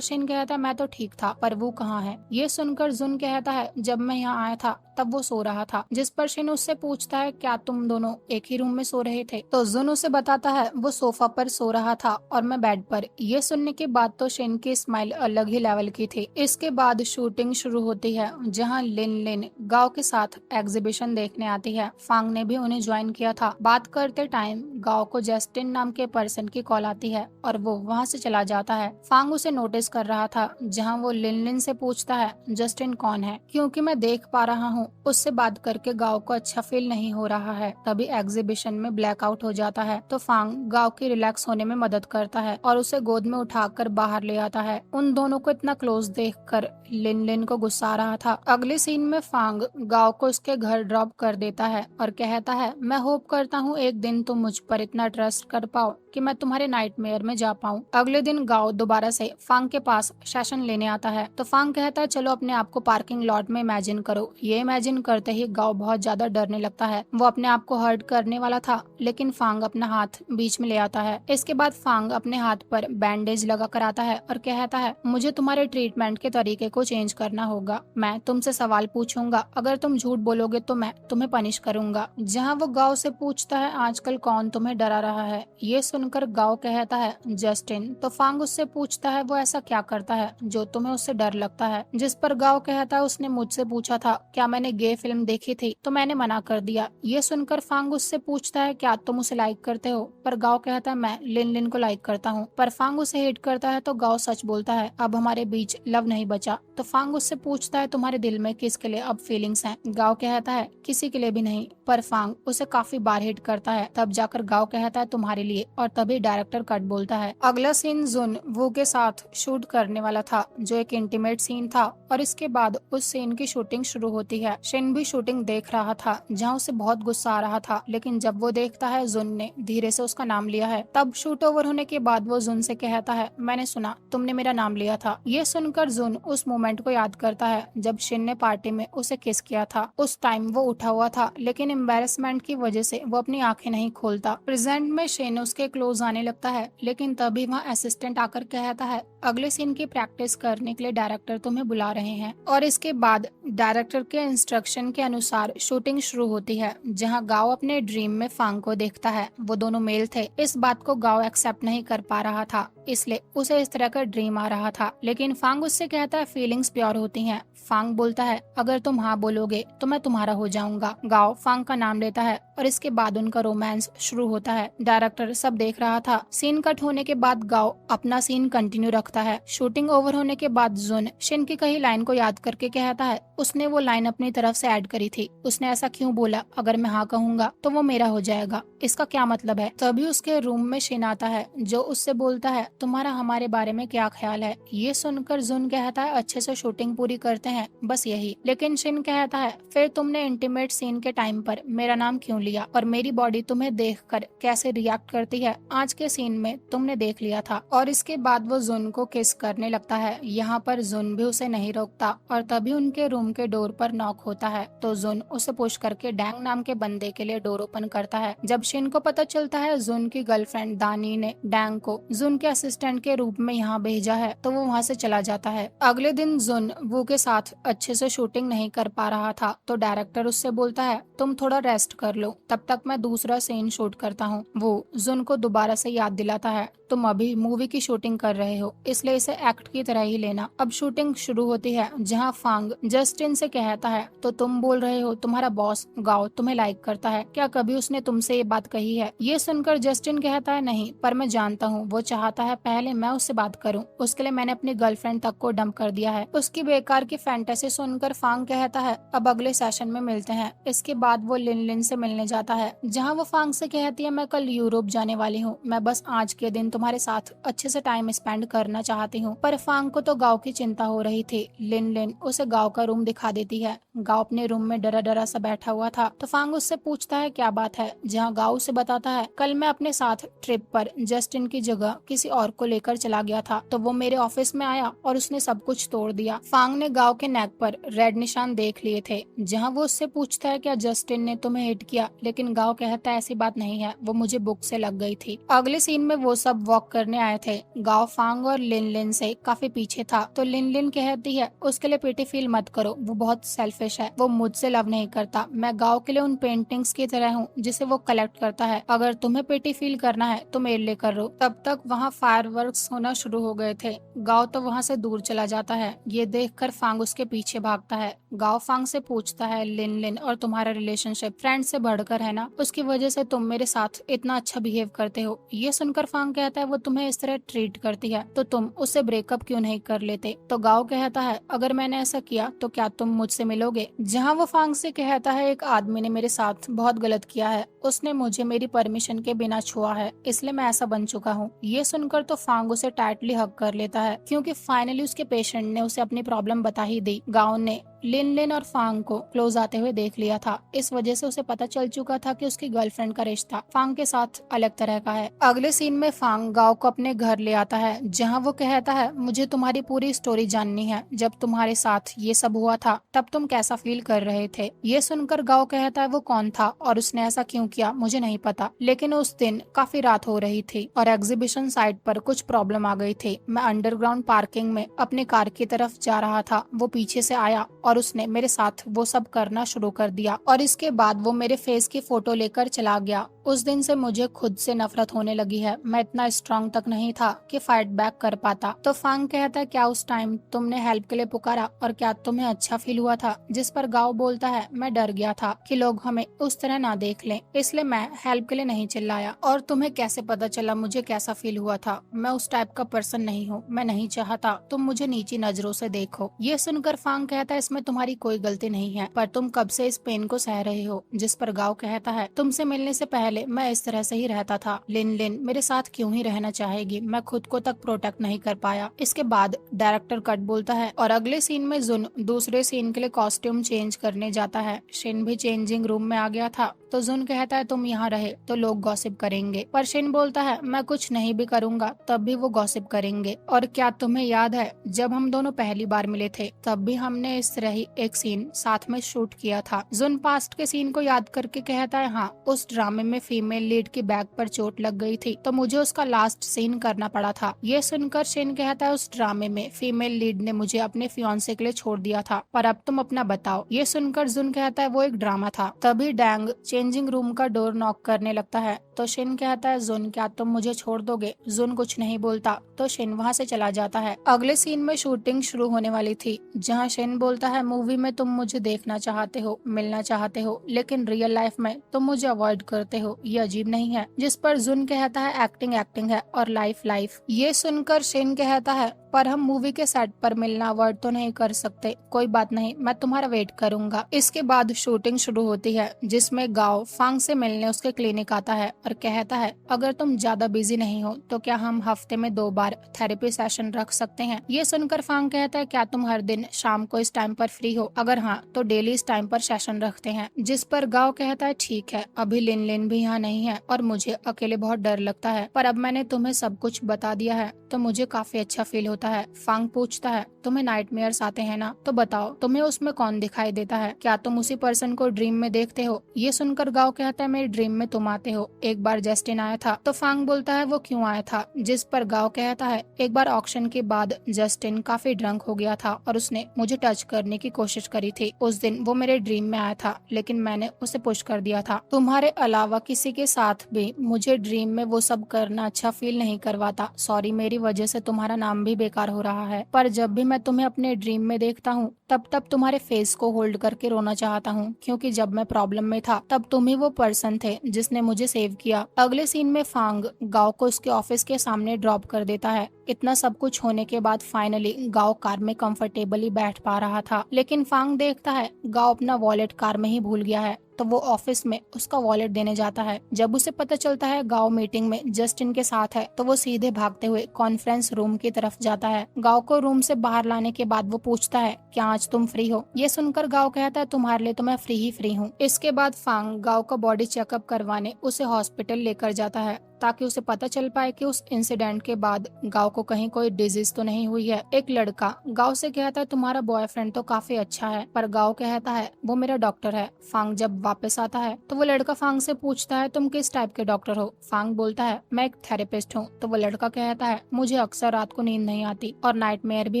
A: शिन कहता है मैं तो ठीक था, पर वो कहाँ है। ये सुनकर जुन कहता है जब मैं यहाँ आया था तब वो सो रहा था। जिस पर शिन उससे पूछता है क्या तुम दोनों एक ही रूम में सो रहे थे। तो जुन उसे बताता है वो सोफा पर सो रहा था और मैं बेड पर। ये सुनने के बाद तो शिन की स्माइल अलग ही लेवल की थी। इसके बाद शूटिंग शुरू होती है, जहाँ लिन लिन गांव के साथ एग्जीबिशन देखने आती है। फांग ने भी उन्हें ज्वाइन किया था। बात करते टाइम गांव को जस्टिन नाम के पर्सन की कॉल आती है और वो वहाँ से चला जाता है। फांग उसे नोटिस कर रहा था, जहाँ वो लिन लिन से पूछता है जस्टिन कौन है, क्योंकि मैं देख पा रहा हूँ उससे बात करके गांव को अच्छा फील नहीं हो रहा है। तभी एग्जीबिशन में ब्लैकआउट हो जाता है, तो फांग गांव की रिलैक्स होने में मदद करता है और उसे गोद में उठाकर बाहर ले आता है। उन दोनों को इतना क्लोज देखकर लिन लिन को गुस्सा आ रहा था। अगले सीन में फांग गांव को उसके घर ड्रॉप कर देता है और कहता है मैं होप करता हूँ एक दिन तुम मुझ पर इतना ट्रस्ट कर पाओ कि मैं तुम्हारे नाइटमेयर में जा पाऊँ। अगले दिन गांव दोबारा से फांग के पास सेशन लेने आता है, तो फांग कहता है चलो अपने आप को पार्किंग लॉट में इमेजिन करो। ये इमेजिन करते ही गांव बहुत ज्यादा डरने लगता है। वो अपने आप को हर्ट करने वाला था, लेकिन फांग अपना हाथ बीच में ले आता है। इसके बाद फांग अपने हाथ पर बैंडेज लगा कर आता है और कहता है मुझे तुम्हारे ट्रीटमेंट के तरीके को चेंज करना होगा। मैं तुमसे सवाल पूछूंगा, अगर तुम झूठ बोलोगे तो मैं तुम्हें पनिश करूंगा। जहाँ वो गांव से पूछता है आजकल कौन तुम्हें डरा रहा है। ये सुनकर गांव कहता है जस्टिन। तो फांग उससे पूछता है वो ऐसा क्या करता है जो तुम्हें उससे डर लगता है। जिस पर गांव कहता है उसने मुझसे पूछा था क्या मैंने गे फिल्म देखी थी, तो मैंने मना कर दिया। ये सुनकर फांग उससे पूछता है क्या तुम उसे लाइक करते हो, पर गांव कहता है मैं लिन लिन को लाइक करता हूँ। पर फांग उसे हेट करता है, तो गांव सच बोलता है अब हमारे बीच लव नहीं बचा। तो फांग उससे पूछता है तुम्हारे दिल में किसके लिए अब फीलिंग्स हैं। गांव कहता है किसी के लिए भी नहीं, पर फांग उसे काफी बार हिट करता है। तब जाकर गांव कहता है तुम्हारे लिए, और तभी डायरेक्टर कट बोलता है। अगला सीन जुन वो के साथ शूट करने वाला था, जो एक इंटीमेट सीन था, और इसके बाद उस सीन की शूटिंग शुरू होती है। शिन भी शूटिंग देख रहा था, जहाँ उसे बहुत गुस्सा आ रहा था, लेकिन जब वो देखता है जुन ने धीरे से उसका नाम लिया है। तब शूट ओवर होने के बाद वो जुन से कहता है मैंने सुना तुमने मेरा नाम लिया था। ये सुनकर जुन उस मोमेंट को याद करता है जब शिन ने पार्टी में उसे किस किया था। उस टाइम वो उठा हुआ था, लेकिन एम्बेरसमेंट की वजह से वो अपनी आंखें नहीं खोलता। प्रेजेंट में शिन उसके क्लोज आने लगता है, लेकिन तभी वहाँ असिस्टेंट आकर कहता है अगले सीन की प्रैक्टिस करने के लिए डायरेक्टर तुम्हें बुला रहे हैं। और इसके बाद डायरेक्टर के इंस्ट्रक्शन के अनुसार शूटिंग शुरू होती है, जहां गांव अपने ड्रीम में फांग को देखता है। वो दोनों मेल थे। इस बात को गांव एक्सेप्ट नहीं कर पा रहा था, इसलिए उसे इस तरह का ड्रीम आ रहा था। लेकिन फांग उससे कहता है फीलिंग्स प्योर होती हैं। फांग बोलता है अगर तुम हाँ बोलोगे तो मैं तुम्हारा हो जाऊंगा। गांव फांग का नाम लेता है और इसके बाद उनका रोमांस शुरू होता है। डायरेक्टर सब देख रहा था। सीन कट होने के बाद गांव अपना सीन कंटिन्यू रखता है। शूटिंग ओवर होने के बाद जुन शिन की कही लाइन को याद करके कहता है उसने वो लाइन अपनी तरफ से ऐड करी थी। उसने ऐसा क्यों बोला, अगर मैं हाँ कहूंगा तो वो मेरा हो जाएगा, इसका क्या मतलब है। तभी उसके रूम में शिन आता है, जो उससे बोलता है तुम्हारा हमारे बारे में क्या ख्याल है। ये सुनकर जुन कहता है अच्छे से शूटिंग पूरी करते हैं, बस यही। लेकिन शिन कहता है फिर तुमने इंटीमेट सीन के टाइम पर मेरा नाम क्यों लिया, और मेरी बॉडी तुम्हें देखकर कैसे रिएक्ट करती है, आज के सीन में तुमने देख लिया था। और इसके बाद वो जुन को किस करने लगता है। यहाँ पर जुन भी उसे नहीं रोकता, और तभी उनके रूम के डोर पर नॉक होता है, तो जुन उसे पुश करके डैंग नाम के बंदे के लिए डोर ओपन करता है। जब शिन को पता चलता है जुन की गर्लफ्रेंड दानी ने डैंग को जुन के असिस्टेंट के रूप में यहाँ भेजा है, तो वो वहाँ से चला जाता है। अगले दिन जुन वो के साथ अच्छे से शूटिंग नहीं कर पा रहा था, तो डायरेक्टर उससे बोलता है तुम थोड़ा रेस्ट कर लो, तब तक मैं दूसरा सीन शूट करता हूँ। वो जुन को दोबारा से याद दिलाता है, तुम अभी मूवी की शूटिंग कर रहे हो, इसलिए इसे एक्ट की तरह ही लेना। अब शूटिंग शुरू होती है, जहाँ फांग जस्टिन से कहता है, तो तुम बोल रहे हो तुम्हारा बॉस गाओ तुम्हें लाइक करता है, क्या कभी उसने तुमसे ये बात कही है? ये सुनकर जस्टिन कहता है नहीं, पर मैं जानता हूँ वो चाहता है पहले मैं उससे बात करूँ, उसके लिए मैंने अपनी गर्लफ्रेंड तक को डंप कर दिया है। उसकी बेकार की फैंटेसी सुनकर फांग कहता है अब अगले सेशन में मिलते हैं। इसके बाद वो लिन लिन से मिलने जाता है, जहाँ वो फांग से कहती है मैं कल यूरोप जाने वाली हूँ, मैं बस आज के दिन तुम्हारे साथ अच्छे से टाइम स्पेंड करना चाहती हूँ। पर फांग को तो गाँव की चिंता हो रही थी। लिन लिन उसे गाँव का रूम दिखा देती है। गाँव अपने रूम में डरा डरा सा बैठा हुआ था, तो फांग उससे पूछता है क्या बात है, जहाँ गाँव उसे बताता है कल मैं अपने साथ ट्रिप पर जस्टिन की जगह किसी और को लेकर चला गया था, तो वो मेरे ऑफिस में आया और उसने सब कुछ तोड़ दिया। फांग ने गाँव के नेक पर रेड निशान देख लिए थे, जहाँ वो उससे पूछता है क्या जस्टिन ने तुम्हें हिट किया, लेकिन गाँव कहता है ऐसी बात नहीं है, वो मुझे बुक से लग गई थी। अगले सीन में वो सब वॉक करने आए थे। गाँव फांग और लिन लिन से काफी पीछे था, तो लिन लिन कहती है उसके लिए पिटी फील मत करो, वो बहुत सेल्फिश है, वो मुझसे लव नहीं करता, मैं गाँव के लिए उन पेंटिंग्स की तरह हूँ जिसे वो कलेक्ट करता है, अगर तुम्हें पिटी फील करना है तो मेरे लिए करो। तब तक वहाँ फायरवर्क्स होना शुरू हो गए थे। गाँव तो वहाँ से दूर चला जाता है। ये देखकर फांग उसके पीछे भागता है। गाँव फांग से पूछता है लिन लिन और तुम्हारा रिलेशनशिप फ्रेंड से बढ़कर है ना, उसकी वजह से तुम मेरे साथ इतना अच्छा बिहेव करते हो। ये सुनकर फांग कहता है वो तुम्हें इस तरह ट्रीट करती है तो तुम उससे ब्रेकअप क्यों नहीं कर लेते? तो गाँव कहता है अगर मैंने ऐसा किया तो क्या तुम मुझसे मिलोगे? जहाँ वो फांग से कहता है एक आदमी ने मेरे साथ बहुत गलत किया है, उसने मुझे मेरी परमिशन के बिना छुआ है, इसलिए मैं ऐसा बन चुका हूँ। ये सुनकर तो फांग उसे टाइटली हग कर लेता है, क्योंकि फाइनली उसके पेशेंट ने उसे अपनी प्रॉब्लम बता ही दी। गाँव ने लिन लिन और फांग को क्लोज आते हुए देख लिया था, इस वजह से उसे पता चल चुका था कि उसकी गर्लफ्रेंड का रिश्ता फांग के साथ अलग तरह का है। अगले सीन में फांग गाँव को अपने घर ले आता है, जहाँ वो कहता है मुझे तुम्हारी पूरी स्टोरी जाननी है, जब तुम्हारे साथ ये सब हुआ था तब तुम कैसा फील कर रहे थे? ये सुनकर गाँव कहता है वो कौन था और उसने ऐसा क्यों किया मुझे नहीं पता, लेकिन उस दिन काफी रात हो रही थी और एग्जीबिशन साइट पर कुछ प्रॉब्लम आ गई थी। मैं अंडरग्राउंड पार्किंग में अपनी कार की तरफ जा रहा था, वो पीछे से आया और उसने मेरे साथ वो सब करना शुरू कर दिया और इसके बाद वो मेरे फेस की फोटो लेकर चला गया। उस दिन से मुझे खुद से नफरत होने लगी है, मैं इतना स्ट्रांग तक नहीं था कि फाइट बैक कर पाता। तो फांग कहता है क्या उस टाइम तुमने हेल्प के लिए पुकारा और क्या तुम्हें अच्छा फील हुआ था? जिस पर गाँव बोलता है मैं डर गया था कि लोग हमें उस तरह ना देख लें, इसलिए मैं हेल्प के लिए नहीं चिल्लाया। और तुम्हें कैसे पता चला मुझे कैसा फील हुआ था? मैं उस टाइप का पर्सन नहीं हूँ, मैं नहीं चाहता तुम मुझे नीची नजरों से देखो। ये सुनकर फांग कहता है इसमें तुम्हारी कोई गलती नहीं है, पर तुम कब से इस पेन को सह रहे हो? जिस पर गाँव कहता है तुमसे मिलने से पहले मैं इस तरह से ही रहता था, लिन लिन मेरे साथ क्यों ही रहना चाहेगी, मैं खुद को तक प्रोटेक्ट नहीं कर पाया। इसके बाद डायरेक्टर कट बोलता है और अगले सीन में जुन दूसरे सीन के लिए कॉस्ट्यूम चेंज करने जाता है। शिन भी चेंजिंग रूम में आ गया था, तो जुन कहता है तुम यहाँ रहे तो लोग गॉसिप करेंगे, पर शिन बोलता है मैं कुछ नहीं भी करूंगा तब भी वो गॉसिप करेंगे। और क्या तुम्हें याद है जब हम दोनों पहली बार मिले थे तब भी हमने इस तरह ही एक सीन साथ में शूट किया था। जुन पास्ट के सीन को याद करके कहता है हाँ, उस ड्रामे में फीमेल लीड की बैक पर चोट लग गई थी तो मुझे उसका लास्ट सीन करना पड़ा था। ये सुनकर शिन कहता है उस ड्रामे में फीमेल लीड ने मुझे अपने फियांसे के लिए छोड़ दिया था, पर अब तुम अपना बताओ। ये सुनकर जुन कहता है वो एक ड्रामा था। तभी डैंग चेंजिंग रूम का डोर नॉक करने लगता है, तो शिन कहता है जुन क्या तुम मुझे छोड़ दोगे? जुन कुछ नहीं बोलता, तो शिन वहाँ से चला जाता है। अगले सीन में शूटिंग शुरू होने वाली थी, जहाँ शिन बोलता है मूवी में तुम मुझे देखना चाहते हो, मिलना चाहते हो, लेकिन रियल लाइफ में तुम मुझे अवॉइड करते हो, ये अजीब नहीं है? जिस पर जुन कहता है एक्टिंग एक्टिंग है और लाइफ लाइफ। ये सुनकर शिन कहता है पर हम मूवी के सेट पर मिलना अवॉइड तो नहीं कर सकते, कोई बात नहीं मैं तुम्हारा वेट करूंगा। इसके बाद शूटिंग शुरू होती है, जिसमें गाओ फांग से मिलने उसके क्लिनिक आता है और कहता है अगर तुम ज्यादा बिजी नहीं हो तो क्या हम हफ्ते में 2 बार थेरेपी सेशन रख सकते हैं? ये सुनकर फांग कहता है क्या तुम हर दिन शाम को इस टाइम पर फ्री हो? अगर हाँ तो डेली इस टाइम पर सेशन रखते हैं। जिस पर गाओ कहता है ठीक है, अभी लिन लिन भी यहाँ नहीं है और मुझे अकेले बहुत डर लगता है, पर अब मैंने तुम्हें सब कुछ बता दिया है तो मुझे काफी अच्छा फील होता है। फांग पूछता है तुम्हें नाइटमेयर्स आते हैं ना, तो बताओ तुम्हें उसमें कौन दिखाई देता है? क्या तुम उसी पर्सन को ड्रीम में देखते हो? ये सुनकर गाओ कहता है मेरे ड्रीम में तुम आते हो, एक बार जस्टिन आया था। तो फांग बोलता है वो क्यों आया था? जिस पर गाओ कहता है एक बार ऑक्शन के बाद जस्टिन काफी ड्रंक हो गया था और उसने मुझे टच करने करने की कोशिश करी थी। उस दिन वो मेरे ड्रीम में आया था, लेकिन मैंने उसे पुश कर दिया था। तुम्हारे अलावा किसी के साथ भी मुझे ड्रीम में वो सब करना अच्छा फील नहीं करवाता। सॉरी, मेरी वजह से तुम्हारा नाम भी बेकार हो रहा है। पर जब भी मैं तुम्हें अपने ड्रीम में देखता हूँ तब तब तुम्हारे फेस को होल्ड करके रोना चाहता हूँ, क्योंकि जब मैं प्रॉब्लम में था तब तुम ही वो पर्सन थे जिसने मुझे सेव किया। अगले सीन में फांग गाओ को उसके ऑफिस के सामने ड्रॉप कर देता है। इतना सब कुछ होने के बाद फाइनली गाओ कार में कंफर्टेबली बैठ पा रहा था, लेकिन फांग देखता है गाओ अपना वॉलेट कार में ही भूल गया है, तो वो ऑफिस में उसका वॉलेट देने जाता है। जब उसे पता चलता है गाओ मीटिंग में जस्टिन के साथ है, तो वो सीधे भागते हुए कॉन्फ्रेंस रूम की तरफ जाता है। गाओ को रूम से बाहर लाने के बाद वो पूछता है, क्या आज तुम फ्री हो? ये सुनकर गाओ कहता है, तुम्हारे लिए तो मैं फ्री हूँ। इसके बाद फांग गाओ का बॉडी चेकअप करवाने उसे हॉस्पिटल लेकर जाता है, ताकि उसे पता चल पाए कि उस इंसिडेंट के बाद गाओ को कहीं कोई डिजीज तो नहीं हुई है। एक लड़का गाओ से कहता है, तुम्हारा बॉयफ्रेंड तो काफी अच्छा है, पर गाओ कहता है वो मेरा डॉक्टर है। फांग जब वापस आता है तो वो लड़का फांग से पूछता है, तुम किस टाइप के डॉक्टर हो? फांग बोलता है, मैं एक थेरेपिस्ट हूँ। तो वो लड़का कहता है, मुझे अक्सर रात को नींद नहीं आती और नाइटमेयर भी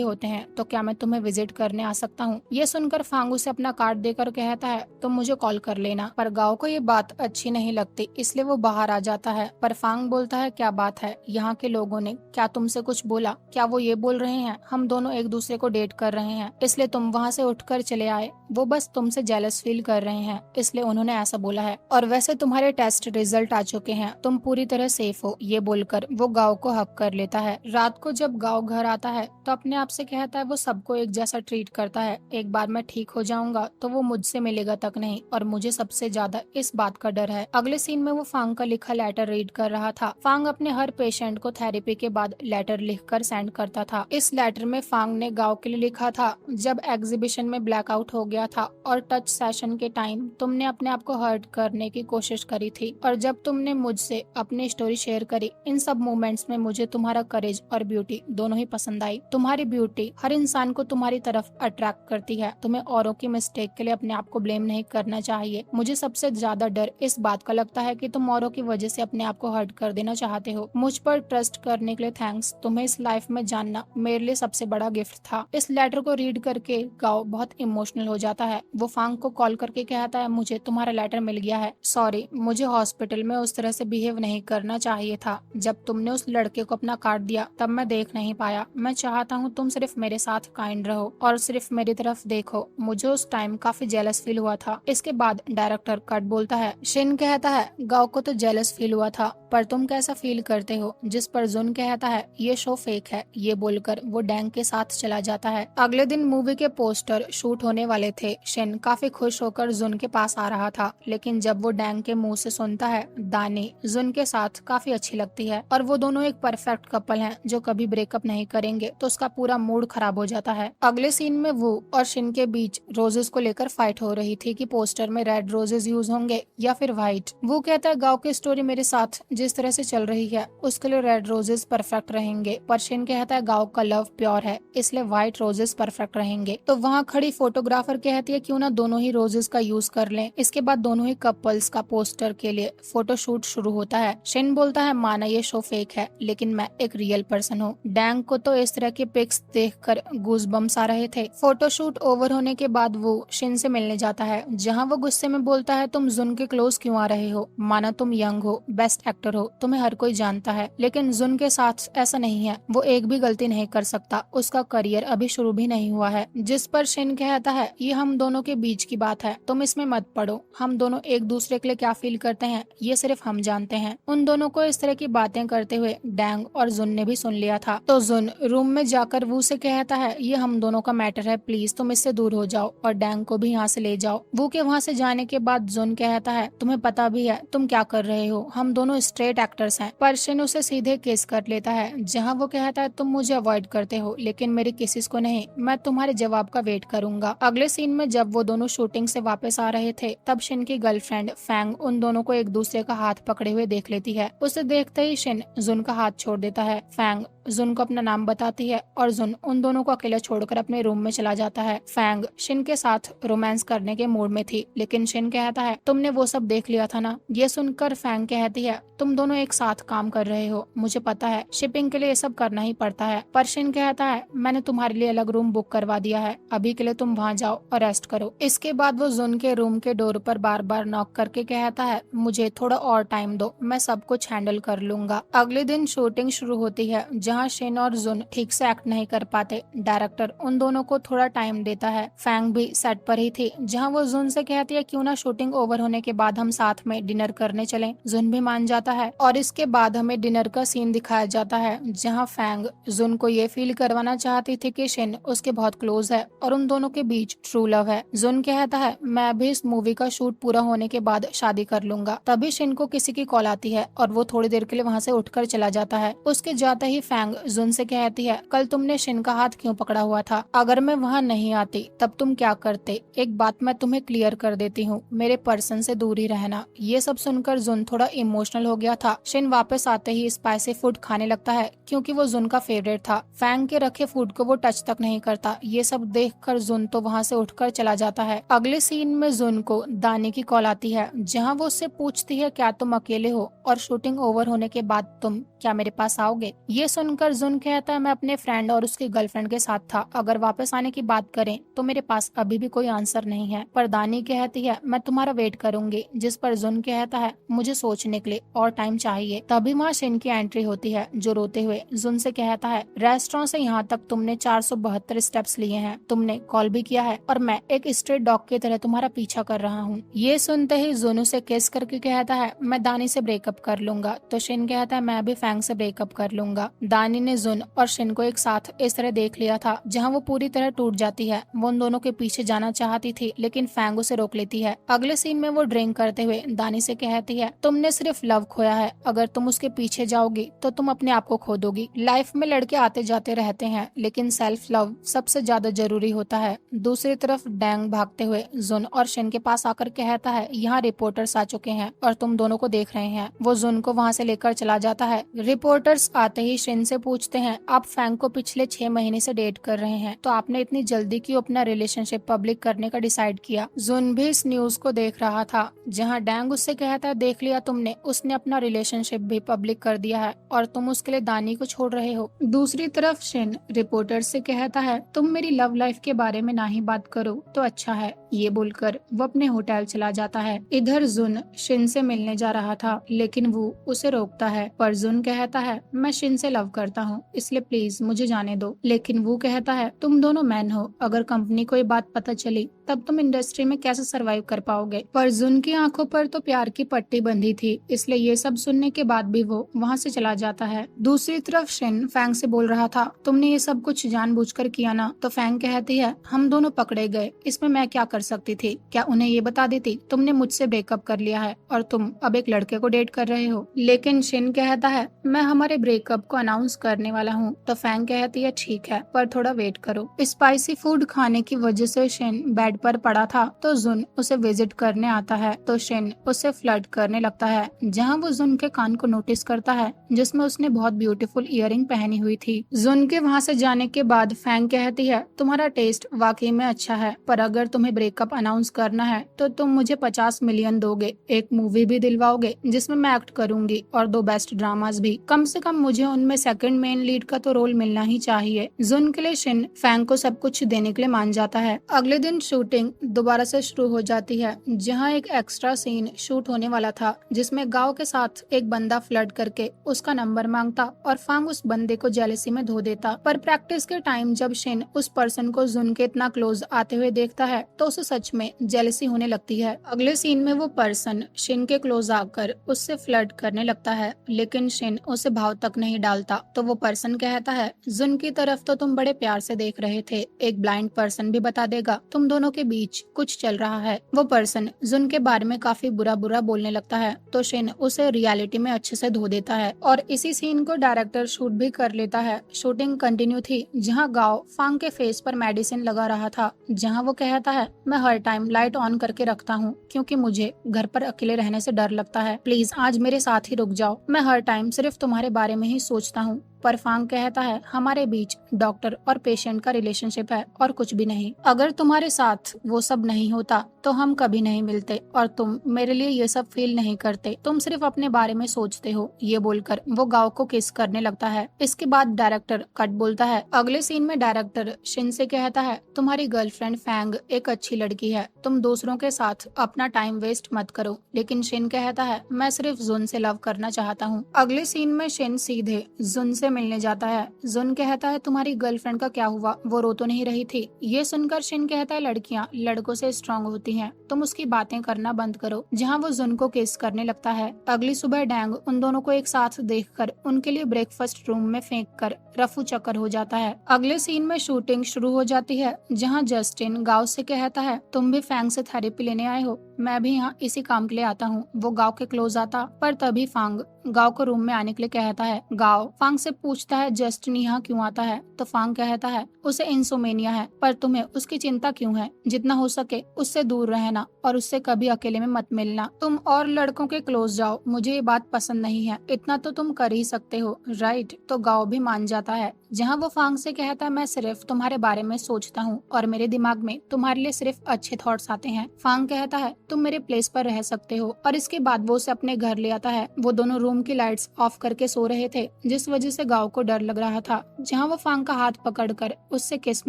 A: होते हैं, तो क्या मैं तुम्हें विजिट करने आ सकता हूँ? ये सुनकर फांग उसे अपना कार्ड देकर कहता है, तुम मुझे कॉल कर लेना। पर गाओ को ये बात अच्छी नहीं लगती, इसलिए वो बाहर आ जाता है। पर फांग बोलता है, क्या बात है, यहाँ के लोगों ने क्या तुमसे कुछ बोला? क्या वो ये बोल रहे हैं हम दोनों एक दूसरे को डेट कर रहे हैं, इसलिए तुम वहाँ से उठकर चले आए? वो बस तुमसे जेलस फील कर रहे हैं, इसलिए उन्होंने ऐसा बोला है। और वैसे तुम्हारे टेस्ट रिजल्ट आ चुके हैं, तुम पूरी तरह सेफ हो। ये बोलकर वो गाओ को हक कर लेता है। रात को जब गाओ घर आता है तो अपने आप से कहता है वो सबको एक जैसा ट्रीट करता है, एक बार मैं ठीक हो जाऊंगा तो वो मुझसे मिलेगा तक नहीं, और मुझे सबसे ज्यादा इस बात का डर है। अगले सीन में वो फांग का लिखा लेटर रीड कर रहा था। फांग अपने हर पेशेंट को थेरेपी के बाद लेटर लिखकर सेंड करता था। इस लेटर में फांग ने गाओ के लिए लिखा था, जब एग्जीबिशन में ब्लैकआउट हो गया था और टच सेशन के टाइम तुमने अपने आप को हर्ट करने की कोशिश करी थी, और जब तुमने मुझसे अपनी स्टोरी शेयर करी, इन सब मोमेंट्स में मुझे तुम्हारा करेज और ब्यूटी दोनों ही पसंद आई। तुम्हारी ब्यूटी हर इंसान को तुम्हारी तरफ अट्रैक्ट करती है। तुम्हें औरों की मिस्टेक के लिए अपने आप को ब्लेम नहीं करना चाहिए। मुझे सबसे ज्यादा डर इस बात का लगता है कि तुम औरों की वजह से अपने आप को हर्ट कर देना चाहते हो। मुझ पर ट्रस्ट करने के लिए थैंक्स। तुम्हें इस लाइफ में जानना मेरे लिए सबसे बड़ा गिफ्ट था। इस लेटर को रीड करके गाओ बहुत इमोशनल हो जाता है। वो फांग को कॉल करके कहता है, मुझे तुम्हारा लेटर मिल गया है। सॉरी, मुझे हॉस्पिटल में उस तरह से बिहेव नहीं करना चाहिए था। जब तुमने उस लड़के को अपना कार्ड दिया तब मैं देख नहीं पाया। मैं चाहता हूँ तुम सिर्फ मेरे साथ काइंड रहो और सिर्फ मेरी तरफ देखो। मुझे उस टाइम काफी जेलस फील हुआ था। इसके बाद डायरेक्टर कट बोलता है। शिन कहता है, गाओ को तो जेलस फील हुआ था, पर तुम कैसा फील करते हो? जिस पर जुन कहता है, ये शो फेक है। ये बोलकर वो डैंग के साथ चला जाता है। अगले दिन मूवी के पोस्टर शूट होने वाले थे। शिन काफी खुश होकर जुन के पास आ रहा था, लेकिन जब वो डैंग के मुंह से सुनता है दानी जुन के साथ काफी अच्छी लगती है और वो दोनों एक परफेक्ट कपल हैं जो कभी ब्रेकअप नहीं करेंगे, तो उसका पूरा मूड खराब हो जाता है। अगले सीन में वो और शिन के बीच रोजेस को लेकर फाइट हो रही थी कि पोस्टर में रेड रोजेस यूज होंगे या फिर व्हाइट। वो कहता है, गाँव की स्टोरी मेरे साथ जिस तरह से चल रही है उसके लिए रेड रोजेस परफेक्ट रहेंगे, पर शिन कहता है गाँव का लव प्योर है, इसलिए व्हाइट रोजेस परफेक्ट रहेंगे। तो वहाँ खड़ी फोटोग्राफर कहती है, क्यों ना दोनों ही रोजेस का यूज कर लें। इसके बाद दोनों ही कपल्स का पोस्टर के लिए फोटोशूट शुरू होता है। शिन बोलता है, माना ये शो फेक है, लेकिन मैं एक रियल पर्सन हूँ। डैंग को तो इस तरह के पिक्स देखकर गूज़बम्स आ रहे थे। फोटोशूट ओवर होने के बाद वो शिन से मिलने जाता है, जहाँ वो गुस्से में बोलता है, तुम जुन के क्लोज क्यों आ रहे हो? माना तुम यंग हो, बेस्ट एक्टर हो, तुम्हें हर कोई जानता है, लेकिन जुन के साथ ऐसा नहीं है। वो एक भी गलती नहीं कर सकता, उसका करियर अभी शुरू भी नहीं हुआ है। जिस पर शिन कहता है, ये हम दोनों के बीच की बात है, तुम इसमें मत पड़ो। हम दोनों एक दूसरे के लिए क्या फील करते हैं ये सिर्फ हम जानते हैं। उन दोनों को इस तरह की बातें करते हुए डैंग और जुन ने भी सुन लिया था। तो जुन रूम में जाकर वू से कहता है, ये हम दोनों का मैटर है, प्लीज तुम इससे दूर हो जाओ और डैंग को भी यहाँ से ले जाओ। वू के वहाँ से जाने के बाद जुन कहता है, तुम्हें पता भी है तुम क्या कर रहे हो, हम दोनों स्ट्रेट एक्टर्स हैं। पर शिन उसे सीधे किस कर लेता है, जहाँ वो कहता है, तुम मुझे अवॉइड करते हो लेकिन मेरी किसिस को नहीं, मैं तुम्हारे जवाब का वेट करूंगा। अगले सीन में जब वो दोनों शूटिंग से वापस आ रहे थे, तब शिन की गर्लफ्रेंड फैंग उन दोनों को एक दूसरे का हाथ पकड़े हुए देख लेती है। उसे देखते ही शिन जुन का हाथ छोड़ देता है। फैंग जुन को अपना नाम बताती है और जुन उन दोनों को अकेला छोड़कर अपने रूम में चला जाता है। फैंग शिन के साथ रोमांस करने के मूड में थी, लेकिन शिन कहता है, तुमने वो सब देख लिया था ना। ये सुनकर फैंग कहती है, तुम तुम दोनों एक साथ काम कर रहे हो, मुझे पता है शिपिंग के लिए ये सब करना ही पड़ता है। पर शिन कहता है मैंने तुम्हारे लिए अलग रूम बुक करवा दिया है, अभी के लिए तुम वहाँ जाओ और रेस्ट करो। इसके बाद वो जुन के रूम के डोर पर बार बार नॉक करके कहता है मुझे थोड़ा और टाइम दो, मैं सब कुछ हैंडल कर लूंगा। अगले दिन शूटिंग शुरू होती है जहाँ शिन और जुन ठीक से एक्ट नहीं कर पाते। डायरेक्टर उन दोनों को थोड़ा टाइम देता है। फैंग भी सेट पर ही थी जहाँ वो जुन से कहती है क्यों ना शूटिंग ओवर होने के बाद हम साथ में डिनर करने चलें। जुन भी मान जाता है और इसके बाद हमें डिनर का सीन दिखाया जाता है जहाँ फैंग जुन को ये फील करवाना चाहती थी कि शिन उसके बहुत क्लोज है और उन दोनों के बीच ट्रू लव है। जुन कहता है मैं भी इस मूवी का शूट पूरा होने के बाद शादी कर लूंगा। तभी शिन को किसी की कॉल आती है और वो थोड़ी देर के लिए वहाँ से उठकर चला जाता है। उसके जाते ही फैंग जुन से कहती है कल तुमने शिन का हाथ क्यों पकड़ा हुआ था? अगर मैं वहाँ नहीं आती तब तुम क्या करते? एक बात मैं तुम्हें क्लियर कर देती हूँ, मेरे पर्सन से दूर ही रहना। ये सब सुनकर जुन थोड़ा इमोशनल हो गया था। शिन वापस आते ही स्पाइसी फूड खाने लगता है क्योंकि वो जुन का फेवरेट था। फैंग के रखे फूड को वो टच तक नहीं करता। ये सब देखकर जुन तो वहाँ से उठकर चला जाता है। अगले सीन में जुन को दानी की कॉल आती है जहाँ वो उससे पूछती है क्या तुम अकेले हो और शूटिंग ओवर होने के बाद तुम क्या मेरे पास आओगे? ये सुनकर जुन कहता है मैं अपने फ्रेंड और उसकी गर्लफ्रेंड के साथ था, अगर वापस आने की बात करें तो मेरे पास अभी भी कोई आंसर नहीं है। पर दानी कहती है मैं तुम्हारा वेट करूंगी। जिस पर जुन कहता है मुझे सोचने के लिए और टाइम चाहिए। तभी वहाँ शिन की एंट्री होती है जो रोते हुए जुन से कहता है रेस्टोरेंट से यहाँ तक तुमने 472 स्टेप्स लिए हैं, तुमने कॉल भी किया है और मैं एक स्ट्रीट डॉग की तरह तुम्हारा पीछा कर रहा हूँ। ये सुनते ही जुन उसे किस करके कहता है मैं दानी से ब्रेकअप कर लूंगा। तो शिन कहता है मैं भी फैंग से ब्रेकअप कर लूंगा। दानी ने जुन और शिन को एक साथ इस तरह देख लिया था जहाँ वो पूरी तरह टूट जाती है। वो उन दोनों के पीछे जाना चाहती थी लेकिन फैंग उसे रोक लेती है। अगले सीन में वो ड्रिंक करते हुए दानी से कहती है तुमने सिर्फ लव खोया है, अगर तुम उसके पीछे जाओगी तो तुम अपने आप को खो दोगी। लाइफ में लड़के आते जाते रहते हैं लेकिन सेल्फ लव सबसे ज्यादा जरूरी होता है। दूसरी तरफ डैंग भागते हुए जुन और शिन के पास आकर कहता है यहाँ रिपोर्टर्स आ चुके हैं और तुम दोनों को देख रहे हैं। वो जुन को वहाँ से लेकर चला जाता है। रिपोर्टर्स आते ही शिन से पूछते हैं आप फैंग को पिछले 6 महीने से डेट कर रहे हैं, तो आपने इतनी जल्दी क्यों अपना रिलेशनशिप पब्लिक करने का डिसाइड किया? जुन भी इस न्यूज को देख रहा था जहाँ डैंग उससे कहता है देख लिया तुमने, उसने अपना रिलेशनशिप भी पब्लिक कर दिया है और तुम उसके लिए दानी को छोड़ रहे हो। दूसरी तरफ शिन रिपोर्टर से कहता है तुम मेरी लव लाइफ के बारे में ना ही बात करो तो अच्छा है। ये बोलकर वो अपने होटल चला जाता है। इधर जुन शिन से मिलने जा रहा था लेकिन वो उसे रोकता है। पर जुन कहता है मैं शिन से लव करता हूँ इसलिए प्लीज मुझे जाने दो। लेकिन वो कहता है तुम दोनों मैन हो, अगर कंपनी को ये बात पता चली तब तुम इंडस्ट्री में कैसे सरवाइव कर पाओगे? पर जुन की आंखों पर तो प्यार की पट्टी बंधी थी, इसलिए ये सब सुनने के बाद भी वो वहाँ से चला जाता है। दूसरी तरफ शिन फैंग से बोल रहा था तुमने ये सब कुछ जानबूझकर किया ना? तो फैंग कहती है हम दोनों पकड़े गए, इसमें मैं क्या कर सकती थी? क्या उन्हें ये बता देती तुमने मुझसे ब्रेकअप कर लिया है और तुम अब एक लड़के को डेट कर रहे हो? लेकिन शिन कहता है मैं हमारे ब्रेकअप को अनाउंस करने वाला हूँ। तो फैंग कहती है ठीक है पर थोड़ा वेट करो। स्पाइसी फूड खाने की वजह से शिन बेड पर पड़ा था तो जुन उसे विजिट करने आता है। तो शिन उसे फ्लर्ट करने लगता है जहाँ वो जुन के कान को नोटिस करता है जिसमें उसने बहुत ब्यूटीफुल इयररिंग पहनी हुई थी। जुन के वहाँ से जाने के बाद फैंग कहती है तुम्हारा टेस्ट वाकई में अच्छा है, पर अगर तुम्हें ब्रेकअप अनाउंस करना है तो तुम मुझे 50 मिलियन दोगे, एक मूवी भी दिलवाओगे जिसमें मैं एक्ट करूंगी और 2 बेस्ट ड्रामास भी। कम से कम मुझे उनमें सेकंड मेन लीड का तो रोल मिलना ही चाहिए। जुन के लिए शिन फैंग को सब कुछ देने के लिए मान जाता है। अगले दिन शूटिंग दोबारा से शुरू हो जाती है जहाँ एक एक्स्ट्रा सीन शूट होने वाला था जिसमें गांव के साथ एक बंदा फ्लर्ट करके उसका नंबर मांगता और फैंग उस बंदे को जेलसी में धो देता। पर प्रैक्टिस के टाइम जब शिन उस पर्सन को जुन के इतना क्लोज आते हुए देखता है तो उसे सच में जेलसी होने लगती है। अगले सीन में वो पर्सन शिन के क्लोज आकर उससे फ्लर्ट करने लगता है लेकिन शिन उसे भाव तक नहीं डालता। तो वो पर्सन कहता है जुन की तरफ तो तुम बड़े प्यार से देख रहे थे, एक ब्लाइंड पर्सन भी बता देगा तुम दोनों के बीच कुछ चल रहा है। वो पर्सन जुन के बारे में काफी बुरा बुरा बोलने लगता है तो शिन उसे रियलिटी में अच्छे से धो देता है और इसी सीन को डायरेक्टर शूट भी कर लेता है। शूटिंग कंटिन्यू थी जहाँ गाओ फैंग के फेस पर मेडिसिन लगा रहा था जहाँ वो कहता है मैं हर टाइम लाइट ऑन करके रखता हूँ क्योंकि मुझे घर पर अकेले रहने से डर लगता है, प्लीज आज मेरे साथ ही रुक जाओ, मैं हर टाइम सिर्फ तुम्हारे बारे में ही सोचता हूँ। पर फांग कहता है हमारे बीच डॉक्टर और पेशेंट का रिलेशनशिप है और कुछ भी नहीं। अगर तुम्हारे साथ वो सब नहीं होता तो हम कभी नहीं मिलते और तुम मेरे लिए ये सब फील नहीं करते, तुम सिर्फ अपने बारे में सोचते हो। ये बोलकर वो गाओ को किस करने लगता है। इसके बाद डायरेक्टर कट बोलता है। अगले सीन में डायरेक्टर शिन से कहता है तुम्हारी गर्लफ्रेंड फैंग एक अच्छी लड़की है, तुम दूसरों के साथ अपना टाइम वेस्ट मत करो। लेकिन शिन कहता है मैं सिर्फ जुन से लव करना चाहता हूँ। अगले सीन में शिन सीधे जुन से मिलने जाता है। जुन कहता है तुम्हारी गर्लफ्रेंड का क्या हुआ, वो रो तो नहीं रही थी। ये सुनकर शिन कहता है लड़कियां लड़कों से स्ट्रांग होती हैं, तुम उसकी बातें करना बंद करो। जहाँ वो जुन को किस करने लगता है। अगली सुबह डैंग उन दोनों को एक साथ देखकर उनके लिए ब्रेकफास्ट रूम में फेंक कर रफू चक्कर हो जाता है। अगले सीन में शूटिंग शुरू हो जाती है जहाँ जस्टिन गांव से कहता है तुम भी फैंग से थेरेपी लेने आए हो, मैं भी यहाँ इसी काम के लिए आता हूँ। वो गांव के क्लोज आता पर तभी फांग गांव को रूम में आने के लिए कहता है। गांव फांग से पूछता है जस्टिन यहाँ क्यों आता है, तो फांग कहता है उसे इंसोमेनिया है, पर तुम्हें उसकी चिंता क्यों है। जितना हो सके उससे दूर रहना और उससे कभी अकेले में मत मिलना। तुम और लड़कों के क्लोज जाओ, मुझे ये बात पसंद नहीं है, इतना तो तुम कर ही सकते हो राइट। तो गांव भी मान जाता है। जहाँ वो फांग से कहता है मैं सिर्फ तुम्हारे बारे में सोचता हूँ और मेरे दिमाग में तुम्हारे लिए सिर्फ अच्छे थॉट्स आते हैं। फांग कहता है तुम मेरे प्लेस पर रह सकते हो और इसके बाद वो उसे अपने घर ले आता है। वो दोनों रूम की लाइट्स ऑफ करके सो रहे थे जिस वजह से गांव को डर लग रहा था। जहाँ वो फांग का हाथ पकड़कर उससे किस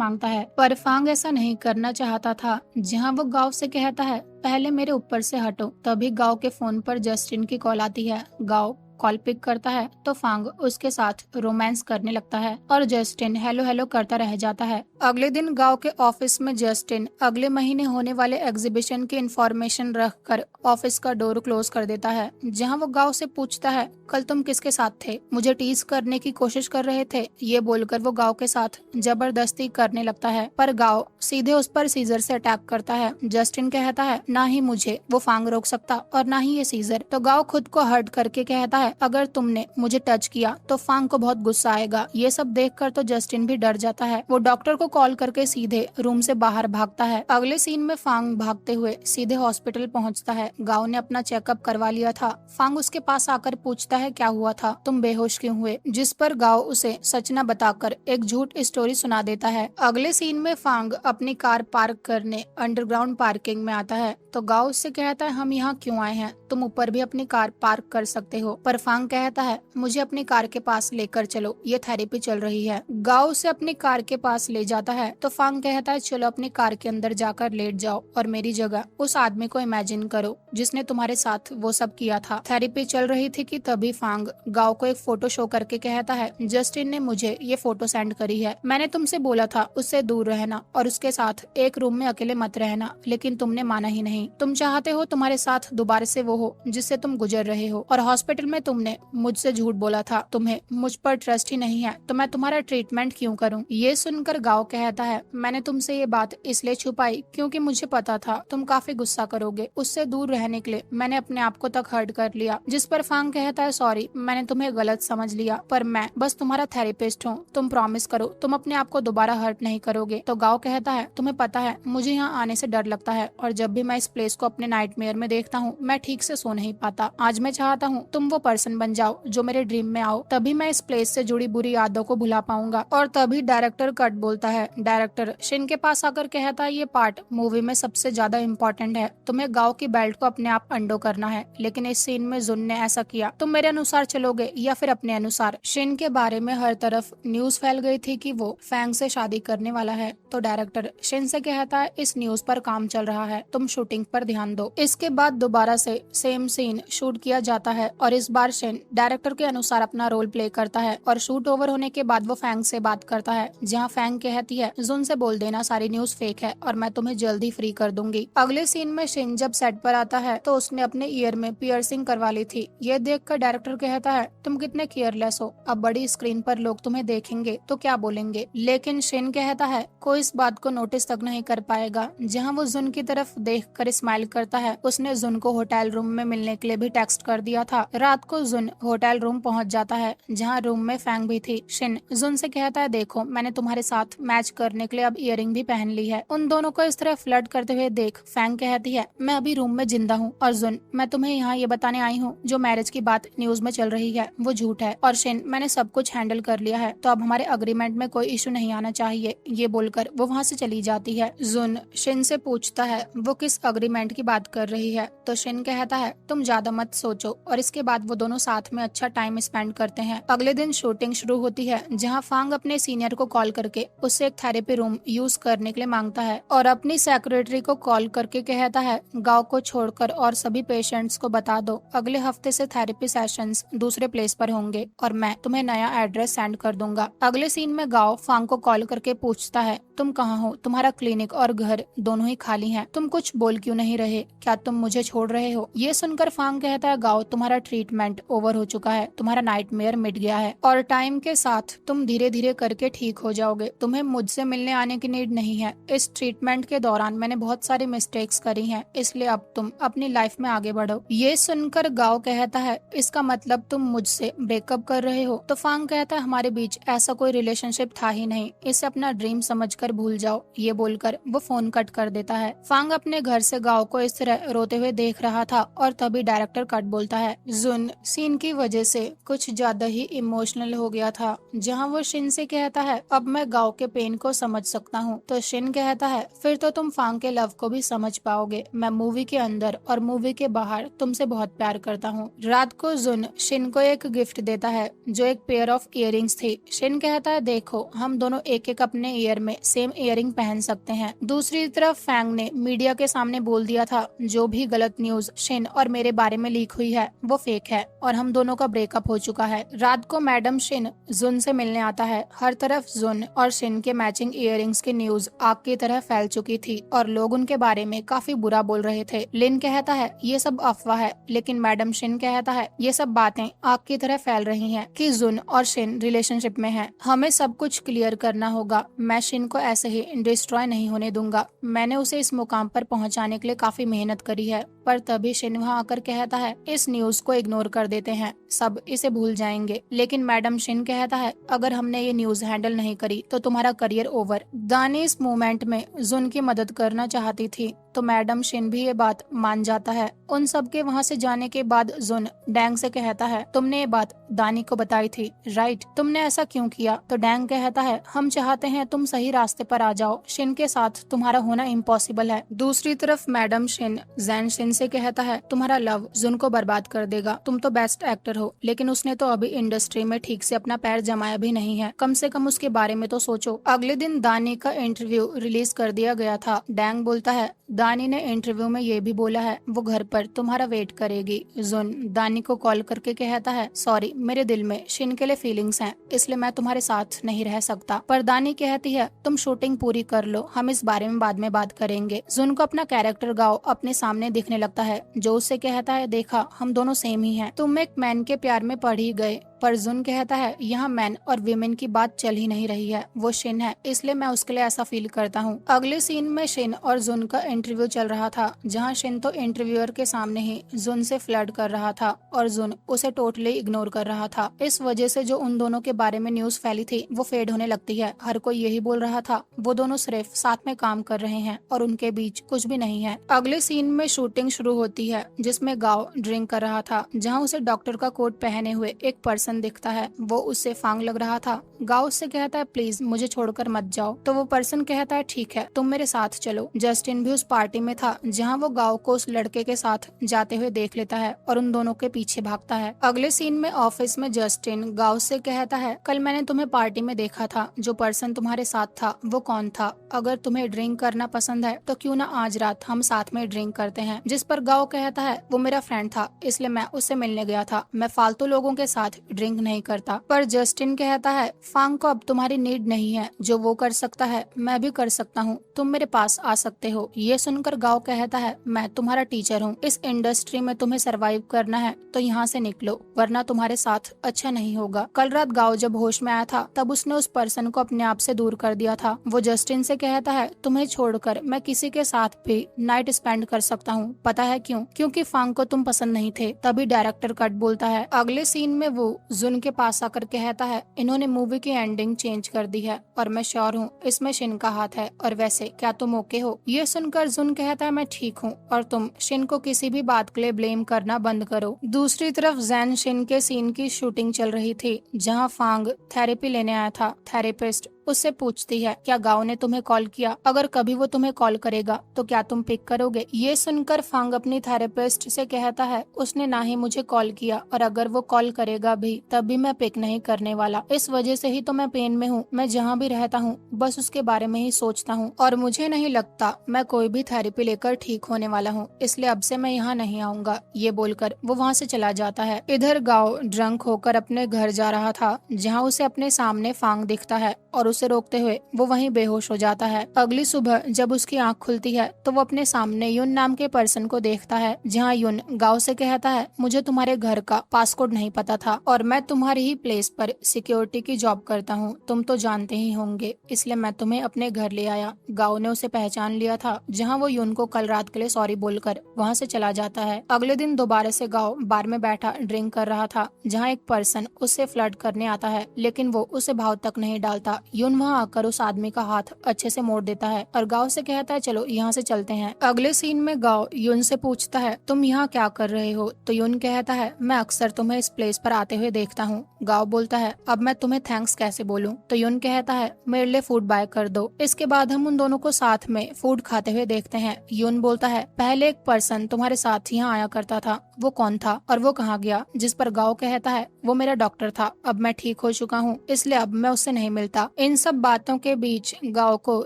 A: मांगता है, पर फांग ऐसा नहीं करना चाहता था। जहाँ वो गांव से कहता है पहले मेरे ऊपर से हटो। तभी गांव के फोन पर जस्टिन की कॉल आती है। गांव कॉल पिक करता है तो फांग उसके साथ रोमांस करने लगता है और जस्टिन हेलो हेलो करता रह जाता है। अगले दिन गांव के ऑफिस में जस्टिन अगले महीने होने वाले एग्जीबिशन की इंफॉर्मेशन रखकर ऑफिस का डोर क्लोज कर देता है। जहां वो गांव से पूछता है कल तुम किसके साथ थे, मुझे टीज करने की कोशिश कर रहे थे। ये बोलकर वो गांव के साथ जबरदस्ती करने लगता है पर गांव सीधे उस पर सीजर से अटैक करता है। जस्टिन कहता है ना ही मुझे वो फांग रोक सकता और ना ही ये सीजर। तो गांव खुद को हर्ट करके कहता है अगर तुमने मुझे टच किया तो फांग को बहुत गुस्सा आएगा। ये सब देखकर तो जस्टिन भी डर जाता है। वो डॉक्टर को कॉल करके सीधे रूम से बाहर भागता है। अगले सीन में फांग भागते हुए सीधे हॉस्पिटल पहुंचता है। गांव ने अपना चेकअप करवा लिया था। फांग उसके पास आकर पूछता है क्या हुआ था, तुम बेहोश क्यों हुए, जिस पर गांव उसे सच न बताकर एक झूठ स्टोरी सुना देता है। अगले सीन में फांग अपनी कार पार्क करने अंडरग्राउंड पार्किंग में आता है तो गांव उससे कहता है हम यहाँ क्यों आए हैं, तुम ऊपर भी अपनी कार पार्क कर सकते हो। पर फांग कहता है मुझे अपनी कार के पास लेकर चलो, ये थेरेपी चल रही है। गांव उसे अपनी कार के पास ले जाता है तो फांग कहता है चलो अपनी कार के अंदर जाकर लेट जाओ और मेरी जगह उस आदमी को इमेजिन करो जिसने तुम्हारे साथ वो सब किया था। थेरेपी चल रही थी कि तभी फांग गांव को एक फोटो शो करके कहता है जस्टिन ने मुझे ये फोटो सेंड करी है, मैंने तुमसे बोला था उससे दूर रहना और उसके साथ एक रूम में अकेले मत रहना, लेकिन तुमने माना ही नहीं। तुम चाहते हो तुम्हारे साथ दोबारा से वो हो जिससे तुम गुजर रहे हो और हॉस्पिटल में तुमने मुझसे झूठ बोला था, तुम्हें मुझ पर ट्रस्ट ही नहीं है तो मैं तुम्हारा ट्रीटमेंट क्यों करूं। ये सुनकर गांव कहता है मैंने तुमसे ये बात इसलिए छुपाई क्योंकि मुझे पता था तुम काफी गुस्सा करोगे, उससे दूर रहने के लिए मैंने अपने आप को तक हर्ट कर लिया। जिस पर फांग कहता है सॉरी मैंने तुम्हें गलत समझ लिया, पर मैं बस तुम्हारा थेरेपिस्ट हूँ, तुम प्रॉमिस करो तुम अपने आप को दोबारा हर्ट नहीं करोगे। तो गांव कहता है तुम्हें पता है मुझे यहाँ आने से डर लगता है और जब भी मैं इस प्लेस को अपने नाइटमेयर में देखता हूँ मैं ठीक से सो नहीं पाता। आज मैं चाहता हूँ तुम वो पर्सन बन जाओ जो मेरे ड्रीम में आओ, तभी मैं इस प्लेस से जुड़ी बुरी यादों को भुला पाऊंगा। और तभी डायरेक्टर कट बोलता है। डायरेक्टर शिन के पास आकर कहता है ये पार्ट मूवी में सबसे ज्यादा इम्पोर्टेंट है, तुम्हें गांव की बेल्ट को अपने आप अंडो करना है, लेकिन इस सीन में जुन ने ऐसा किया, तुम मेरे अनुसार चलोगे या फिर अपने अनुसार। शिन के बारे में हर तरफ न्यूज फैल गई थी कि वो फैंग से शादी करने वाला है तो डायरेक्टर शिन से कहता है इस न्यूज पर काम चल रहा है, तुम शूटिंग पर ध्यान दो। इसके बाद दोबारा से सेम सीन शूट किया जाता है और इस बार शिन डायरेक्टर के अनुसार अपना रोल प्ले करता है और शूट ओवर होने के बाद वो फैंग से बात करता है जहाँ फैंग कहती है जुन से बोल देना सारी न्यूज फेक है और मैं तुम्हें जल्दी फ्री कर दूंगी। अगले सीन में शिन जब सेट पर आता है तो उसने अपने ईयर में पियर्सिंग करवा ली थी। ये देखकर डायरेक्टर कहता है तुम कितने केयरलेस हो, अब बड़ी स्क्रीन पर लोग तुम्हें देखेंगे तो क्या बोलेंगे। लेकिन शिन कहता है कोई इस बात को नोटिस तक नहीं कर पाएगा। जहाँ वो जुन की तरफ देखकर स्माइल करता है उसने जुन को होटल रूम रूम में मिलने के लिए भी टेक्स्ट कर दिया था। रात को जुन होटल रूम पहुंच जाता है जहां रूम में फैंग भी थी। शिन जुन से कहता है देखो मैंने तुम्हारे साथ मैच करने के लिए अब इयररिंग भी पहन ली है। उन दोनों को इस तरह फ्लर्ट करते हुए देख फैंग कहती है मैं अभी रूम में जिंदा हूँ और जुन मैं तुम्हें यहाँ ये बताने आई हूँ जो मैरिज की बात न्यूज में चल रही है वो झूठ है और शिन मैंने सब कुछ हैंडल कर लिया है तो अब हमारे अग्रीमेंट में कोई इशू नहीं आना चाहिए। ये बोलकर वो वहाँ से चली जाती है। जुन शिन से पूछता है वो किस अग्रीमेंट की बात कर रही है तो शिन कहता है तुम ज्यादा मत सोचो और इसके बाद वो दोनों साथ में अच्छा टाइम स्पेंड करते हैं। अगले दिन शूटिंग शुरू होती है जहाँ फांग अपने सीनियर को कॉल करके उससे एक थेरेपी रूम यूज करने के लिए मांगता है और अपनी सेक्रेटरी को कॉल करके कहता है गांव को छोड़कर और सभी पेशेंट्स को बता दो अगले हफ्ते से थेरेपी सेशंस दूसरे प्लेस पर होंगे और मैं तुम्हें नया एड्रेस सेंड कर दूंगा। अगले सीन में गांव फांग को कॉल करके पूछता है तुम कहाँ हो, तुम्हारा क्लिनिक और घर दोनों ही खाली हैं, तुम कुछ बोल क्यों नहीं रहे, क्या तुम मुझे छोड़ रहे हो। ये सुनकर फांग कहता है गाओ तुम्हारा ट्रीटमेंट ओवर हो चुका है, तुम्हारा नाइटमेयर मिट गया है और टाइम के साथ तुम धीरे धीरे करके ठीक हो जाओगे, तुम्हें मुझसे मिलने आने की नीड नहीं है। इस ट्रीटमेंट के दौरान मैंने बहुत सारी मिस्टेक्स करी हैं, इसलिए अब तुम अपनी लाइफ में आगे बढ़ो। ये सुनकर गाओ कहता है इसका मतलब तुम मुझसे ब्रेकअप कर रहे हो। तो फांग कहता है हमारे बीच ऐसा कोई रिलेशनशिप था ही नहीं, इसे अपना ड्रीम समझकर भूल जाओ। ये बोलकर वो फोन कट कर देता है। फांग अपने घर से गाओ को इस तरह रोते हुए देख रहा था और तभी डायरेक्टर कट बोलता है। जुन सीन की वजह से कुछ ज्यादा ही इमोशनल हो गया था, जहाँ वो शिन से कहता है अब मैं गाओ के पेन को समझ सकता हूँ। तो शिन कहता है फिर तो तुम फांग के लव को भी समझ पाओगे, मैं मूवी के अंदर और मूवी के बाहर तुमसे बहुत प्यार करता हूँ। रात को जुन शिन को एक गिफ्ट देता है जो एक पेयर ऑफ इयररिंग्स थी। शिन कहता है देखो हम दोनों एक एक अपने ईयर में सेम इयररिंग पहन सकते हैं। दूसरी तरफ फैंग ने मीडिया के सामने बोल दिया था जो भी गलत न्यूज शिन और मेरे बारे में लीक हुई है वो फेक है और हम दोनों का ब्रेकअप हो चुका है। रात को मैडम शिन जुन से मिलने आता है। हर तरफ जुन और शिन के मैचिंग इयररिंग्स की न्यूज आग की तरह फैल चुकी थी और लोग उनके बारे में काफी बुरा बोल रहे थे। लिन कहता है ये सब अफवाह है, लेकिन मैडम शिन कहता है ये सब बातें आग की तरह फैल रही हैं कि जुन और शिन रिलेशनशिप में हैं। हमें सब कुछ क्लियर करना होगा। मैं शिन को ऐसे ही डिस्ट्रॉय नहीं होने दूंगा। मैंने उसे इस मुकाम पर पहुंचाने के लिए काफी मेहनत करी है। पर तभी शिन वहाँ आकर कहता है इस न्यूज को इग्नोर कर देते हैं, सब इसे भूल जाएंगे। लेकिन मैडम शिन कहता है अगर हमने ये न्यूज हैंडल नहीं करी तो तुम्हारा करियर ओवर। दानी इस मोमेंट में जुन की मदद करना चाहती थी तो मैडम शिन भी ये बात मान जाता है। उन सब के वहाँ से जाने के बाद जुन डैंग से कहता है तुमने ये बात दानी को बताई थी राइट, तुमने ऐसा क्यों किया। तो डैंग कहता है हम चाहते हैं तुम सही रास्ते पर आ जाओ, शिन के साथ तुम्हारा होना इम्पॉसिबल है। दूसरी तरफ मैडम शिन जैन शिन से कहता है तुम्हारा लव जुन को बर्बाद कर देगा, तुम तो बेस्ट एक्टर हो लेकिन उसने तो अभी इंडस्ट्री में ठीक से अपना पैर जमाया भी नहीं है, कम से कम उसके बारे में तो सोचो। अगले दिन दानी का इंटरव्यू रिलीज कर दिया गया था। डैंग बोलता है दानी ने इंटरव्यू में ये भी बोला है वो घर पर तुम्हारा वेट करेगी। जुन दानी को कॉल करके कहता है सॉरी मेरे दिल में शिन के लिए फीलिंग्स हैं, इसलिए मैं तुम्हारे साथ नहीं रह सकता। पर दानी कहती है तुम शूटिंग पूरी कर लो, हम इस बारे में बाद में बात करेंगे। जुन को अपना कैरेक्टर गाओ अपने सामने दिखने लगता है जो उससे कहता है देखा हम दोनों सेम ही हैं, तुम एक मैन के प्यार में पड़ ही गए। पर जुन कहता है यहाँ मैन और विमेन की बात चल ही नहीं रही है, वो शिन है इसलिए मैं उसके लिए ऐसा फील करता हूँ। अगले सीन में शिन और जुन का इंटरव्यू चल रहा था जहाँ शिन तो इंटरव्यूअर के सामने ही जुन से फ्लर्ट कर रहा था और जुन उसे टोटली इग्नोर कर रहा था। इस वजह से जो उन दोनों के बारे में न्यूज फैली थी वो फेड होने लगती है। हर कोई यही बोल रहा था वो दोनों सिर्फ साथ में काम कर रहे हैं और उनके बीच कुछ भी नहीं है। अगले सीन में शूटिंग शुरू होती है जिसमें गाओ ड्रिंक कर रहा था जहाँ उसे डॉक्टर का कोट पहने हुए एक पर्सन दिखता है, वो उससे फांग लग रहा था। गाओ उससे कहता है प्लीज मुझे छोड़कर मत जाओ। तो वो पर्सन कहता है ठीक है तुम मेरे साथ चलो। जस्टिन भी उस पार्टी में था जहाँ वो गाओ को उस लड़के के साथ जाते हुए देख लेता है और उन दोनों के पीछे भागता है। अगले सीन में ऑफिस में जस्टिन गाओ से कहता है कल मैंने तुम्हें पार्टी में देखा था, जो पर्सन तुम्हारे साथ था वो कौन था। अगर तुम्हें ड्रिंक करना पसंद है तो क्यों ना आज रात हम साथ में ड्रिंक करते हैं। जिस पर गाओ कहता है वो मेरा फ्रेंड था इसलिए मैं उससे मिलने गया था, मैं फालतू लोगों के साथ ड्रिंक नहीं करता। पर जस्टिन कहता है फांग को अब तुम्हारी नीड नहीं है, जो वो कर सकता है मैं भी कर सकता हूँ, तुम मेरे पास आ सकते हो। ये सुनकर गाओ कहता है मैं तुम्हारा टीचर हूँ, इस इंडस्ट्री में तुम्हें सरवाइव करना है तो यहाँ से निकलो, वरना तुम्हारे साथ अच्छा नहीं होगा। कल रात गाओ जब होश में आया था तब उसने उस पर्सन को अपने आप से दूर कर दिया था। वो जस्टिन से कहता है तुम्हें छोड़कर मैं किसी के साथ भी नाइट स्पेंड कर सकता हूँ, पता है क्यों? क्योंकि फांग को तुम पसंद नहीं थे। तभी डायरेक्टर कट बोलता है। अगले सीन में वो जुन के पास आकर कहता है इन्होंने मूवी की एंडिंग चेंज कर दी है और मैं श्योर हूँ इसमें शिन का हाथ है, और वैसे क्या तुम ओके हो? ये सुनकर जुन कहता है मैं ठीक हूँ और तुम शिन को किसी भी बात के लिए ब्लेम करना बंद करो। दूसरी तरफ जैन शिन के सीन की शूटिंग चल रही थी जहाँ फांग थेरेपी लेने आया था। थेरेपिस्ट उससे पूछती है क्या गाओ ने तुम्हें कॉल किया? अगर कभी वो तुम्हें कॉल करेगा तो क्या तुम पिक करोगे? ये सुनकर फांग अपनी थेरेपिस्ट से कहता है उसने ना ही मुझे कॉल किया और अगर वो कॉल करेगा भी तब भी मैं पिक नहीं करने वाला। इस वजह से ही तो मैं पेन में हूँ। मैं जहाँ भी रहता हूँ बस उसके बारे में ही सोचता हूँ और मुझे नहीं लगता मैं कोई भी थेरेपी लेकर ठीक होने वाला हूँ, इसलिए अब से मैं यहाँ नहीं आऊंगा। ये बोलकर वो वहाँ से चला जाता है। इधर गाओ ड्रंक होकर अपने घर जा रहा था जहाँ उसे अपने सामने फांग दिखता है और उसे रोकते हुए वो वहीं बेहोश हो जाता है। अगली सुबह जब उसकी आंख खुलती है तो वो अपने सामने युन नाम के पर्सन को देखता है जहाँ युन गाओ से कहता है मुझे तुम्हारे घर का पासकोड नहीं पता था और मैं तुम्हारी ही प्लेस पर सिक्योरिटी की जॉब करता हूँ, तुम तो जानते ही होंगे, इसलिए मैं तुम्हें अपने घर ले आया। गाओ ने उसे पहचान लिया था जहाँ वो युन को कल रात के लिए सॉरी बोलकर वहाँ से चला जाता है। अगले दिन दोबारा से गाओ बार में बैठा ड्रिंक कर रहा था जहाँ एक पर्सन उससे फ्लर्ट करने आता है, लेकिन वो उसे भाव तक नहीं डालता। युन वहाँ आकर उस आदमी का हाथ अच्छे से मोड़ देता है और गाओ से कहता है चलो यहाँ से चलते हैं। अगले सीन में गाओ युन से पूछता है तुम यहाँ क्या कर रहे हो? तो युन कहता है मैं अक्सर तुम्हें इस प्लेस पर आते हुए देखता हूँ। गाओ बोलता है अब मैं तुम्हें थैंक्स कैसे बोलूं? तो युन कहता है मेरे लिए फूड बाय कर दो। इसके बाद हम उन दोनों को साथ में फूड खाते हुए देखते हैं। युन बोलता है पहले एक पर्सन तुम्हारे साथ यहाँ आया करता था, वो कौन था और वो कहाँ गया? जिस पर गाओ कहता है वो मेरा डॉक्टर था, अब मैं ठीक हो चुका हूँ इसलिए अब मैं उससे नहीं मिलता। इन सब बातों के बीच गाओ को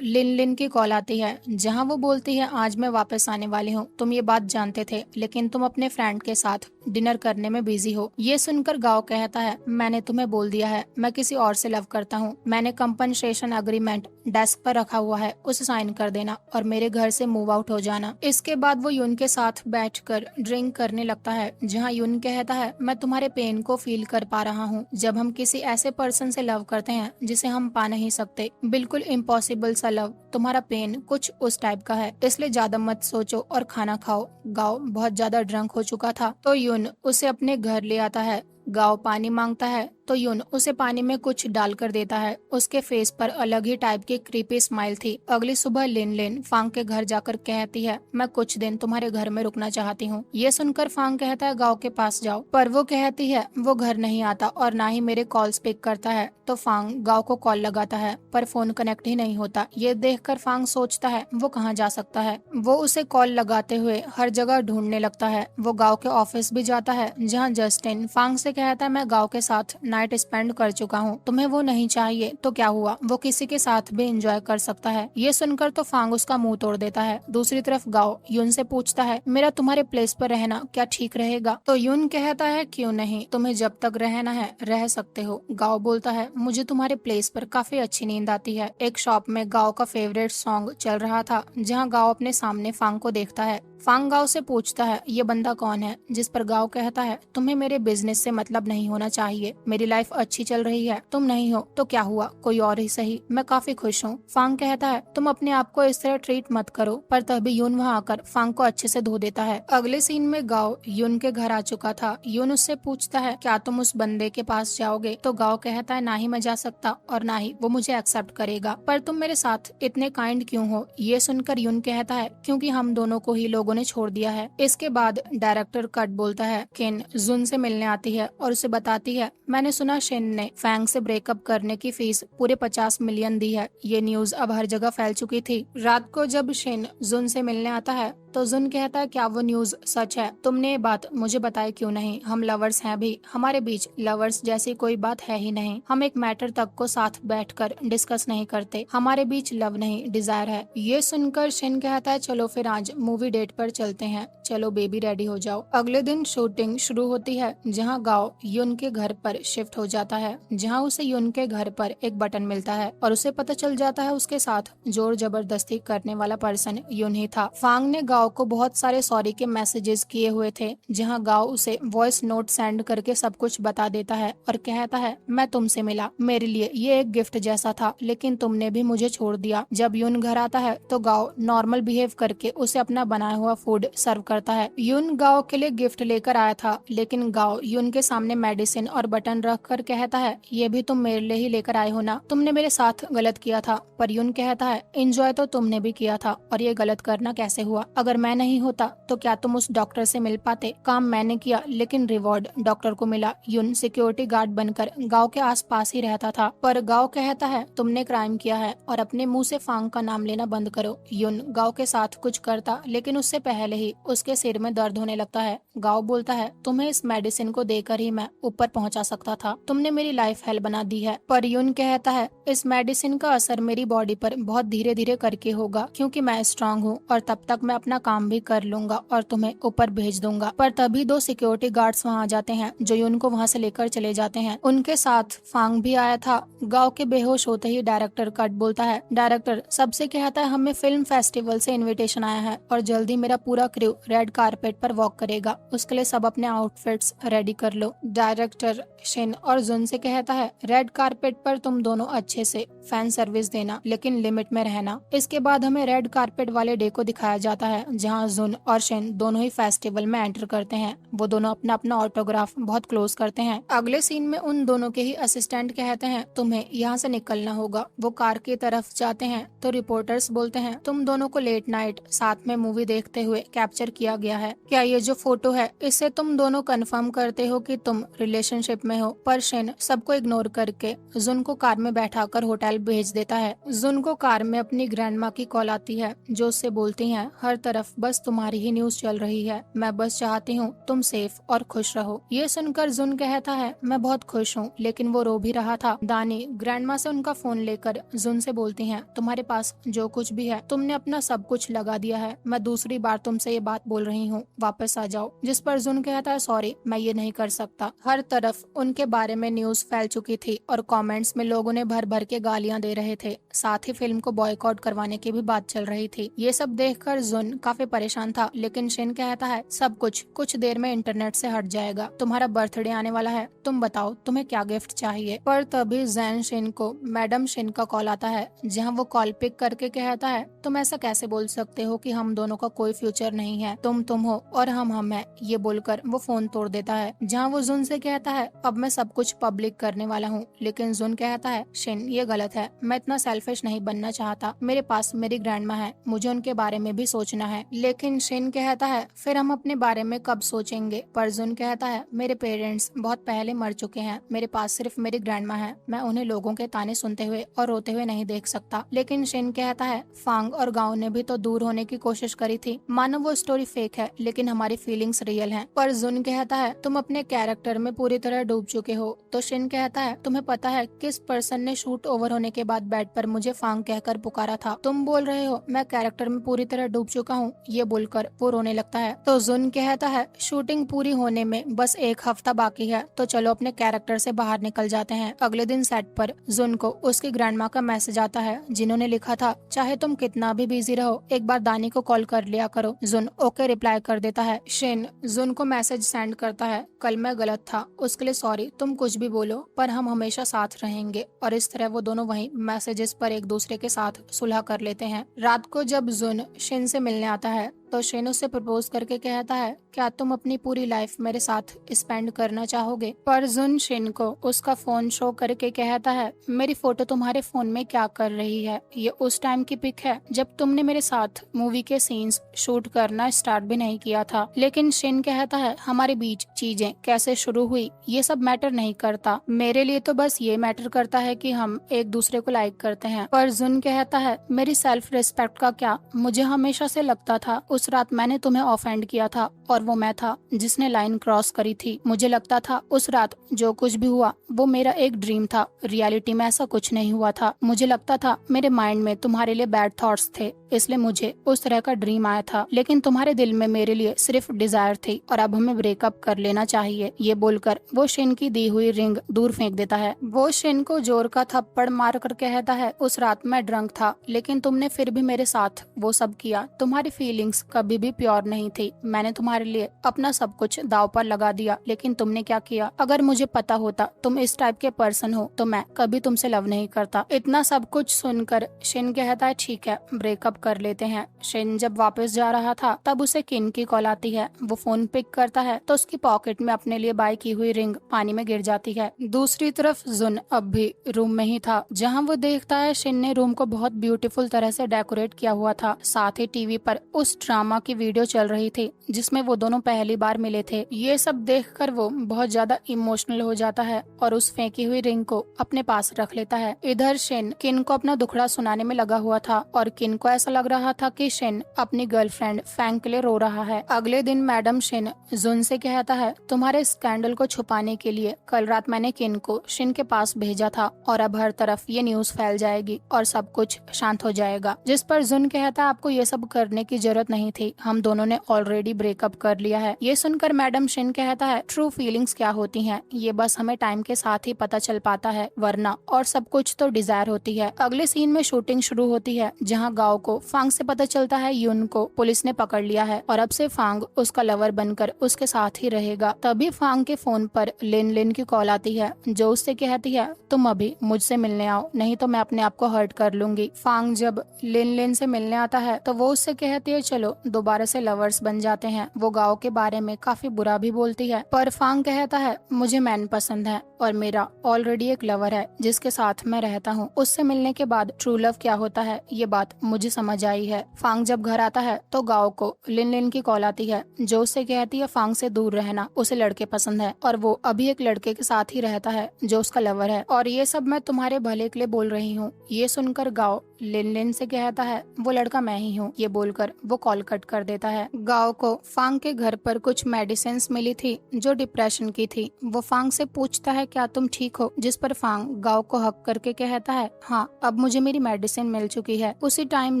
A: लिन लिन की कॉल आती है जहाँ वो बोलती है आज मैं वापस आने वाली हूँ, तुम ये बात जानते थे लेकिन तुम अपने फ्रेंड के साथ डिनर करने में बिजी हो। ये सुनकर गाओ कहता है मैंने तुम्हें बोल दिया है मैं किसी और से लव करता हूँ, मैंने कंपनसेशन अग्रीमेंट डेस्क पर रखा हुआ है, उसे साइन कर देना और मेरे घर से मूव आउट हो जाना। इसके बाद वो युन के साथ बैठकर ड्रिंक करने लगता है जहाँ युन कहता है मैं तुम्हारे पेन को फील कर पा रहा हूँ जब हम किसी ऐसे पर्सन से लव करते हैं जिसे हम पा नहीं सकते, बिल्कुल इम्पॉसिबल सा लव। तुम्हारा पेन कुछ उस टाइप का है, इसलिए ज्यादा मत सोचो और खाना खाओ। गाओ बहुत ज्यादा ड्रंक हो चुका था तो युन उसे अपने घर ले आता है। गाओ पानी मांगता है तो युन उसे पानी में कुछ डालकर देता है। उसके फेस पर अलग ही टाइप की क्रीपी स्माइल थी। अगली सुबह लिन लिन फांग के घर जाकर कहती है मैं कुछ दिन तुम्हारे घर में रुकना चाहती हूँ। ये सुनकर फांग कहता है गाओ के पास जाओ, पर वो कहती है वो घर नहीं आता और ना ही मेरे कॉल्स पिक करता है। तो फांग गाओ को कॉल लगाता है पर फोन कनेक्ट ही नहीं होता। ये देखकर फांग सोचता है वो कहाँ जा सकता है। वो उसे कॉल लगाते हुए हर जगह ढूंढने लगता है। वो गाओ के ऑफिस भी जाता है जहाँ जस्टिन फांग से कहता है मैं गाओ के साथ नाइट स्पेंड कर चुका हूँ, तुम्हें वो नहीं चाहिए तो क्या हुआ, वो किसी के साथ भी एंजॉय कर सकता है। ये सुनकर तो फांग उसका मुंह तोड़ देता है। दूसरी तरफ गाओ युन से पूछता है मेरा तुम्हारे प्लेस पर रहना क्या ठीक रहेगा? तो युन कहता है क्यों नहीं, तुम्हें जब तक रहना है रह सकते हो। गाओ बोलता है मुझे तुम्हारे प्लेस पर काफी अच्छी नींद आती है। एक शॉप में गाओ का फेवरेट सॉन्ग चल रहा था जहाँ गाओ अपने सामने फांग को देखता है। फांग गाओ से पूछता है ये बंदा कौन है? जिस पर गाओ कहता है तुम्हें मेरे बिजनेस से मतलब नहीं होना चाहिए, मेरी लाइफ अच्छी चल रही है, तुम नहीं हो तो क्या हुआ, कोई और ही सही, मैं काफी खुश हूँ। फांग कहता है तुम अपने आप को इस तरह ट्रीट मत करो, पर तभी युन वहाँ आकर फांग को अच्छे से धो देता है। अगले सीन में गाओ युन के घर आ चुका था। युन उससे पूछता है क्या तुम उस बंदे के पास जाओगे? तो गाओ कहता है ना ही मैं जा सकता और ना ही वो मुझे एक्सेप्ट करेगा, पर तुम मेरे साथ इतने काइंड क्यों हो? ये सुनकर युन कहता है क्योंकि हम दोनों को ही लोगों ने छोड़ दिया है। इसके बाद डायरेक्टर कट बोलता है किन जुन से मिलने आती है और उसे बताती है मैंने सुना शिन ने फैंग से ब्रेकअप करने की फीस पूरे 50 मिलियन दी है। ये न्यूज अब हर जगह फैल चुकी थी। रात को जब शिन जुन से मिलने आता है तो जुन कहता है क्या वो न्यूज सच है? तुमने ये बात मुझे बताई क्यों नहीं? हम लवर्स हैं भी, हमारे बीच लवर्स जैसी कोई बात है ही नहीं। हम एक मैटर तक को साथ बैठकर डिस्कस नहीं करते। हमारे बीच लव नहीं डिजायर है। ये सुनकर शिन कहता है चलो फिर आज मूवी डेट पर चलते हैं, चलो बेबी रेडी हो जाओ। अगले दिन शूटिंग शुरू होती है जहाँ गाओ युन के घर पर शिफ्ट हो जाता है, जहाँ उसे युन के घर पर एक बटन मिलता है और उसे पता चल जाता है उसके साथ जोर जबरदस्ती करने वाला पर्सन युन ही था। फांग ने गाओ को बहुत सारे सॉरी के मैसेजेस किए हुए थे, जहाँ गाओ उसे वॉइस नोट सेंड करके सब कुछ बता देता है और कहता है मैं तुमसे मिला, मेरे लिए ये एक गिफ्ट जैसा था, लेकिन तुमने भी मुझे छोड़ दिया। जब युन घर आता है तो गाओ नॉर्मल बिहेव करके उसे अपना बनाया हुआ फूड सर्व करता है। युन गाओ के लिए गिफ्ट लेकर आया था, लेकिन गाओ युन के सामने मेडिसिन और बटन रख कर कहता है ये भी तुम मेरे लिए ही लेकर आए हो ना, तुमने मेरे साथ गलत किया था। पर युन कहता है एंजॉय तो तुमने भी किया था और ये गलत करना कैसे हुआ? अगर मैं नहीं होता तो क्या तुम उस डॉक्टर से मिल पाते? काम मैंने किया लेकिन रिवॉर्ड डॉक्टर को मिला। युन सिक्योरिटी गार्ड बनकर गांव के आसपास ही रहता था, पर गांव कहता है तुमने क्राइम किया है और अपने मुंह से फांग का नाम लेना बंद करो। युन गांव के साथ कुछ करता, लेकिन उससे पहले ही उसके सिर में दर्द होने लगता है। गांव बोलता है तुम्हें इस मेडिसिन को देकर ही मैं ऊपर पहुंचा सकता था, तुमने मेरी लाइफ हेल बना दी है। पर युन कहता है इस मेडिसिन का असर मेरी बॉडी पर बहुत धीरे धीरे करके होगा, क्योंकि मैं स्ट्रांग हूँ और तब तक मैं अपना काम भी कर लूंगा और तुम्हें ऊपर भेज दूंगा। पर तभी दो सिक्योरिटी गार्ड्स वहाँ आ जाते हैं जो युन को वहाँ से लेकर चले जाते हैं। उनके साथ फांग भी आया था। गांव के बेहोश होते ही डायरेक्टर कट बोलता है, डायरेक्टर सबसे कहता है हमें फिल्म फेस्टिवल से इन्विटेशन आया है और जल्दी मेरा पूरा क्रू रेड कारपेट पर वॉक करेगा, उसके लिए सब अपने आउटफिट्स रेडी कर लो। डायरेक्टर शिन और जुन से कहता है रेड कारपेट पर तुम दोनों अच्छे से फैन सर्विस देना, लेकिन लिमिट में रहना। इसके बाद हमें रेड कारपेट वाले डे को दिखाया जाता है जहाँ जुन और शिन दोनों ही फेस्टिवल में एंटर करते हैं। वो दोनों अपना अपना ऑटोग्राफ बहुत क्लोज करते हैं। अगले सीन में उन दोनों के ही असिस्टेंट कहते हैं तुम्हें यहाँ से निकलना होगा। वो कार की तरफ जाते हैं तो रिपोर्टर्स बोलते हैं तुम दोनों को लेट नाइट साथ में मूवी देखते हुए कैप्चर किया गया है। क्या ये जो फोटो है इससे तुम दोनों कंफर्म करते हो कि तुम रिलेशनशिप में हो? पर शिन सबको इग्नोर करके जुन को कार में बैठाकर होटल भेज देता है। जुन को कार में अपनी ग्रैंडमा की कॉल आती है जो उससे बोलती हैं हर तरफ बस तुम्हारी ही न्यूज चल रही है, मैं बस चाहती हूँ तुम सेफ और खुश रहो। ये सुनकर जुन कहता है मैं बहुत खुश हूँ, लेकिन वो रो भी रहा था। दानी ग्रैंडमा से उनका फोन लेकर जुन से बोलती हैं तुम्हारे पास जो कुछ भी है तुमने अपना सब कुछ लगा दिया है, मैं दूसरी बार तुमसे ये बात बोल रही हूँ, वापस आ जाओ। जिस पर जुन कहता है सॉरी मैं ये नहीं कर सकता। हर तरफ उनके बारे में न्यूज फैल चुकी थी और कमेंट्स में लोगों ने भर भर के गालियां दे रहे थे, साथ ही फिल्म को बॉयकॉट करवाने की भी बात चल रही थी। ये सब देखकर जुन काफी परेशान था, लेकिन शिन कहता है सब कुछ देर में इंटरनेट से हट जाएगा, तुम्हारा बर्थडे आने वाला है, तुम बताओ तुम्हें क्या गिफ्ट चाहिए। पर तभी जैन शिन को मैडम शिन का कॉल आता है, जहाँ वो कॉल पिक करके कहता है तुम ऐसा कैसे बोल सकते हो कि हम दोनों का कोई फ्यूचर नहीं है, तुम हो और हम है। ये बोलकर वो फोन तोड़ देता है, जहाँ वो जुन से कहता है अब मैं सब कुछ पब्लिक करने वाला हूँ। लेकिन जुन कहता है शिन ये गलत है, मैं इतना सेल्फिश नहीं बनना चाहता, मेरे पास मेरी ग्रैंडमा है, मुझे उनके बारे में भी सोचना है। लेकिन शिन कहता है फिर हम अपने बारे में कब सोचेंगे? पर जुन कहता है मेरे पेरेंट्स बहुत पहले मर चुके हैं, मेरे पास सिर्फ मेरी ग्रैंडमा है, मैं उन्हें लोगों के ताने सुनते हुए और रोते हुए नहीं देख सकता। लेकिन शिन कहता है फांग और गांव ने भी तो दूर होने की कोशिश करी थी, मानो वो स्टोरी फेक है लेकिन हमारी फीलिंग्स रियल हैं। पर जुन कहता है तुम अपने कैरेक्टर में पूरी तरह डूब चुके हो। तो शिन कहता है तुम्हें पता है किस पर्सन ने शूट ओवर होने के बाद बेड पर मुझे फांग कहकर पुकारा था? तुम बोल रहे हो मैं कैरेक्टर में पूरी तरह डूब चुका हूँ। ये बोलकर वो रोने लगता है। तो जुन कहता है शूटिंग पूरी होने में बस एक हफ्ता बाकी है, तो चलो अपने कैरेक्टर से बाहर निकल जाते हैं। अगले दिन सेट पर जुन को उसकी ग्रैंडमा का मैसेज आता है, जिन्होंने लिखा था चाहे तुम कितना भी बिजी रहो एक बार दानी को कॉल कर लिया करो। जुन ओके रिप्लाई कर देता है। शिन जुन को मैसेज सेंड करता है कल मैं गलत था, उसके लिए सॉरी, तुम कुछ भी बोलो पर हम हमेशा साथ रहेंगे। और इस तरह वो दोनों वहीं मैसेजेस पर एक दूसरे के साथ सुलह कर लेते हैं। रात को जब जुन शिन से मिलने आता है तो शिन उससे प्रपोज करके कहता है क्या तुम अपनी पूरी लाइफ मेरे साथ स्पेंड करना चाहोगे? पर जुन शिन को उसका फोन शो करके कहता है मेरी फोटो तुम्हारे फोन में क्या कर रही है? ये उस टाइम की पिक है जब तुमने मेरे साथ मूवी के सीन्स शूट करना स्टार्ट भी नहीं किया था। लेकिन शिन कहता है हमारे बीच चीजें कैसे शुरू हुई ये सब मैटर नहीं करता, मेरे लिए तो बस ये मैटर करता है कि हम एक दूसरे को लाइक करते हैं। पर जुन कहता है मेरी सेल्फ रिस्पेक्ट का क्या? मुझे हमेशा से लगता था उस रात मैंने तुम्हें ऑफेंड किया था और वो मैं था जिसने लाइन क्रॉस करी थी। मुझे लगता था उस रात जो कुछ भी हुआ वो मेरा एक ड्रीम था, रियलिटी में ऐसा कुछ नहीं हुआ था। मुझे लगता था मेरे माइंड में तुम्हारे लिए बैड थॉट्स थे, इसलिए मुझे उस तरह का ड्रीम आया था, लेकिन तुम्हारे दिल में मेरे लिए सिर्फ डिजायर थी और अब हमें ब्रेकअप कर लेना चाहिए। ये बोलकर वो शिन की दी हुई रिंग दूर फेंक देता है। वो शिन को जोर का थप्पड़ मार कर कहता है, उस रात मैं ड्रंक था, लेकिन तुमने फिर भी मेरे साथ वो सब किया। तुम्हारी फीलिंग्स कभी भी प्योर नहीं थी। मैंने तुम्हारे लिए अपना सब कुछ दाव पर लगा दिया, लेकिन तुमने क्या किया? अगर मुझे पता होता तुम इस टाइप के पर्सन हो तो मैं कभी तुमसे लव नहीं करता। इतना सब कुछ सुनकर शिन कहता है, ठीक है ब्रेकअप कर लेते हैं। शिन जब वापस जा रहा था तब उसे किन की कॉल आती है। वो फोन पिक करता है तो उसकी पॉकेट में अपने लिए बाय की हुई रिंग पानी में गिर जाती है। दूसरी तरफ जुन अब भी रूम में ही था, जहाँ वो देखता है शिन ने रूम को बहुत ब्यूटीफुल तरह से डेकोरेट किया हुआ था। साथ ही टीवी पर उस ड्रामा की वीडियो चल रही थी जिसमें वो दोनों पहली बार मिले थे। ये सब देखकर वो बहुत ज्यादा इमोशनल हो जाता है और उस फेंकी हुई रिंग को अपने पास रख लेता है। इधर शिन किन को अपना दुखड़ा सुनाने में लगा हुआ था और किन को ऐसा लग रहा था कि शिन अपनी गर्लफ्रेंड फैंग के लिए रो रहा है। अगले दिन मैडम शिन जुन से कहता है, तुम्हारे स्कैंडल को छुपाने के लिए कल रात मैंने किन को शिन के पास भेजा था और अब हर तरफ ये न्यूज फैल जाएगी और सब कुछ शांत हो जाएगा। जिस पर जुन कहता है, आपको ये सब करने की जरूरत नहीं थी, हम दोनों ने ऑलरेडी ब्रेकअप कर लिया है। ये सुनकर मैडम शिन कहता है, ट्रू फीलिंग्स क्या होती हैं ये बस हमें टाइम के साथ ही पता चल पाता है, वरना और सब कुछ तो डिजायर होती है। अगले सीन में शूटिंग शुरू होती है, जहाँ गाओ को फांग से पता चलता है युन को पुलिस ने पकड़ लिया है और अब से फांग उसका लवर बनकर उसके साथ ही रहेगा। तभी फांग के फोन पर लिन लिन की कॉल आती है, जो उससे कहती है, तुम अभी मुझसे मिलने आओ, नहीं तो मैं अपने आप को हर्ट कर लूंगी। फांग जब लिन लिन से मिलने आता है तो वो उससे कहती है, चलो दोबारा से लवर्स बन जाते हैं। वो गाओ के बारे में काफी बुरा भी बोलती है, पर फांग कहता है, मुझे मैन पसंद है और मेरा ऑलरेडी एक लवर है जिसके साथ मैं रहता हूँ। उससे मिलने के बाद ट्रू लव क्या होता है ये बात मुझे समझ आई है। फांग जब घर आता है तो गाओ को लिन लिन की कॉल आती है, जो उससे कहती है फांग से दूर रहना, उसे लड़के पसंद है और वो अभी एक लड़के के साथ ही रहता है जो उसका लवर है, और ये सब मैं तुम्हारे भले के लिए बोल रही हूँ। ये सुनकर गाओ लिन लिन से कहता है, वो लड़का मैं ही हूँ। ये बोलकर वो कॉल कट कर देता है। गाओ को फांग के घर पर कुछ मेडिसिन मिली थी जो डिप्रेशन की थी। वो फांग से पूछता है, क्या तुम ठीक हो? जिस पर फांग गाओ को हक करके कहता है, हाँ अब मुझे मेरी मेडिसिन मिल चुकी है। उसी टाइम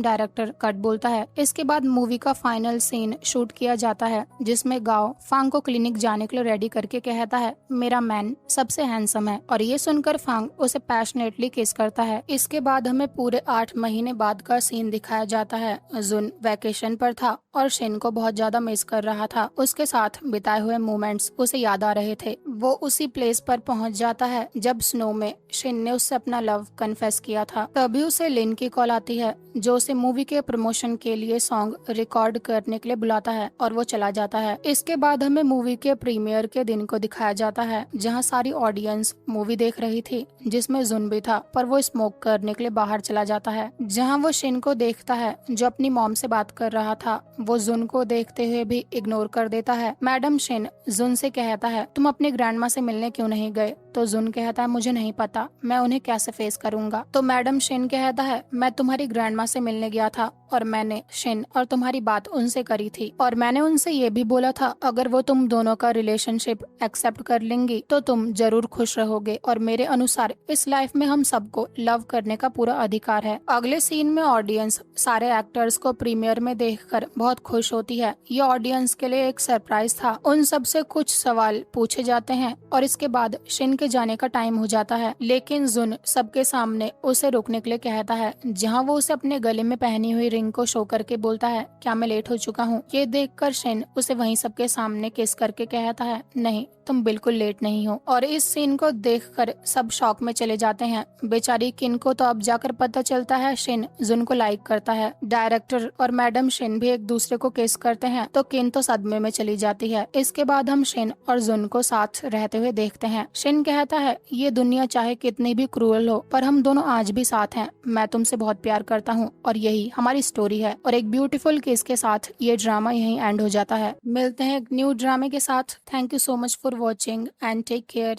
A: डायरेक्टर कट बोलता है। इसके बाद मूवी का फाइनल सीन शूट किया जाता है, जिसमें गाओ फांग को क्लिनिक जाने के लिए रेडी करके कहता है, मेरा मैन सबसे हैंडसम है, और ये सुनकर फांग उसे पैशनेटली किस करता है। इसके बाद हमें पूरे 8 महीने बाद का सीन दिखाया जाता है। जुन वैकेशन पर था और शिन को बहुत ज्यादा मिस कर रहा था। उसके साथ बिताए हुए मोमेंट्स उसे याद आ रहे थे। वो उसी प्लेस पर पहुंच जाता है जब स्नो में शिन ने उससे अपना लव कन्फेस किया था। तभी उसे लिन की कॉल आती है, जो उसे मूवी के प्रमोशन के लिए सॉन्ग रिकॉर्ड करने के लिए बुलाता है और वो चला जाता है। इसके बाद हमें मूवी के प्रीमियर के दिन को दिखाया जाता है, जहाँ सारी ऑडियंस मूवी देख रही थी, जिसमें जुन भी था, पर वो स्मोक करने के लिए बाहर चला जाता है। जहाँ वो शिन को देखता है जो अपनी मॉम से बात कर रहा था। वो जुन को देखते हुए भी इग्नोर कर देता है। मैडम शिन जुन से कहता है, तुम अपनी ग्रैंडमा से मिलने क्यों नहीं गए? तो जुन कहता है, मुझे नहीं पता, मैं उन्हें कैसे फेस करूंगा। तो मैडम शिन कहता है, मैं तुम्हारी ग्रैंडमा से मिलने गया था और मैंने शिन और तुम्हारी बात उनसे करी थी, और मैंने उनसे ये भी बोला था अगर वो तुम दोनों का रिलेशनशिप एक्सेप्ट कर लेंगी तो तुम जरूर खुश रहोगे, और मेरे अनुसार इस लाइफ में हम सबको लव करने का पूरा अधिकार है। अगले सीन में ऑडियंस सारे एक्टर्स को प्रीमियर में देखकर बहुत खुश होती है। ये ऑडियंस के लिए एक सरप्राइज था। उन सब से कुछ सवाल पूछे जाते हैं और इसके बाद शिन के जाने का टाइम हो जाता है, लेकिन जुन सबके सामने उसे रुकने के लिए कहता है, जहाँ वो उसे अपने गले में पहनी हुई रिंग को शो करके बोलता है, क्या मैं लेट हो चुका हूँ? ये देखकर शिन उसे वहीं सबके सामने किस करके कहता है, नहीं तुम बिल्कुल लेट नहीं हो। और इस सीन को देखकर सब शॉक में चले जाते हैं। बेचारी किन को तो अब जाकर पता चलता है शिन जुन को लाइक करता है। डायरेक्टर और मैडम शिन भी एक दूसरे को किस करते हैं तो किन तो सदमे में चली जाती है। इसके बाद हम शिन और जुन को साथ रहते हुए देखते हैं। शिन कहता है, ये दुनिया चाहे कितनी भी क्रूअल हो पर हम दोनों आज भी साथ हैं। मैं तुमसे बहुत प्यार करता हूँ और यही हमारी स्टोरी है। और एक ब्यूटीफुल किस के साथ ये ड्रामा यहीं एंड हो जाता है। मिलते हैं एक न्यू ड्रामे के साथ। Thank you so much for watching and take care.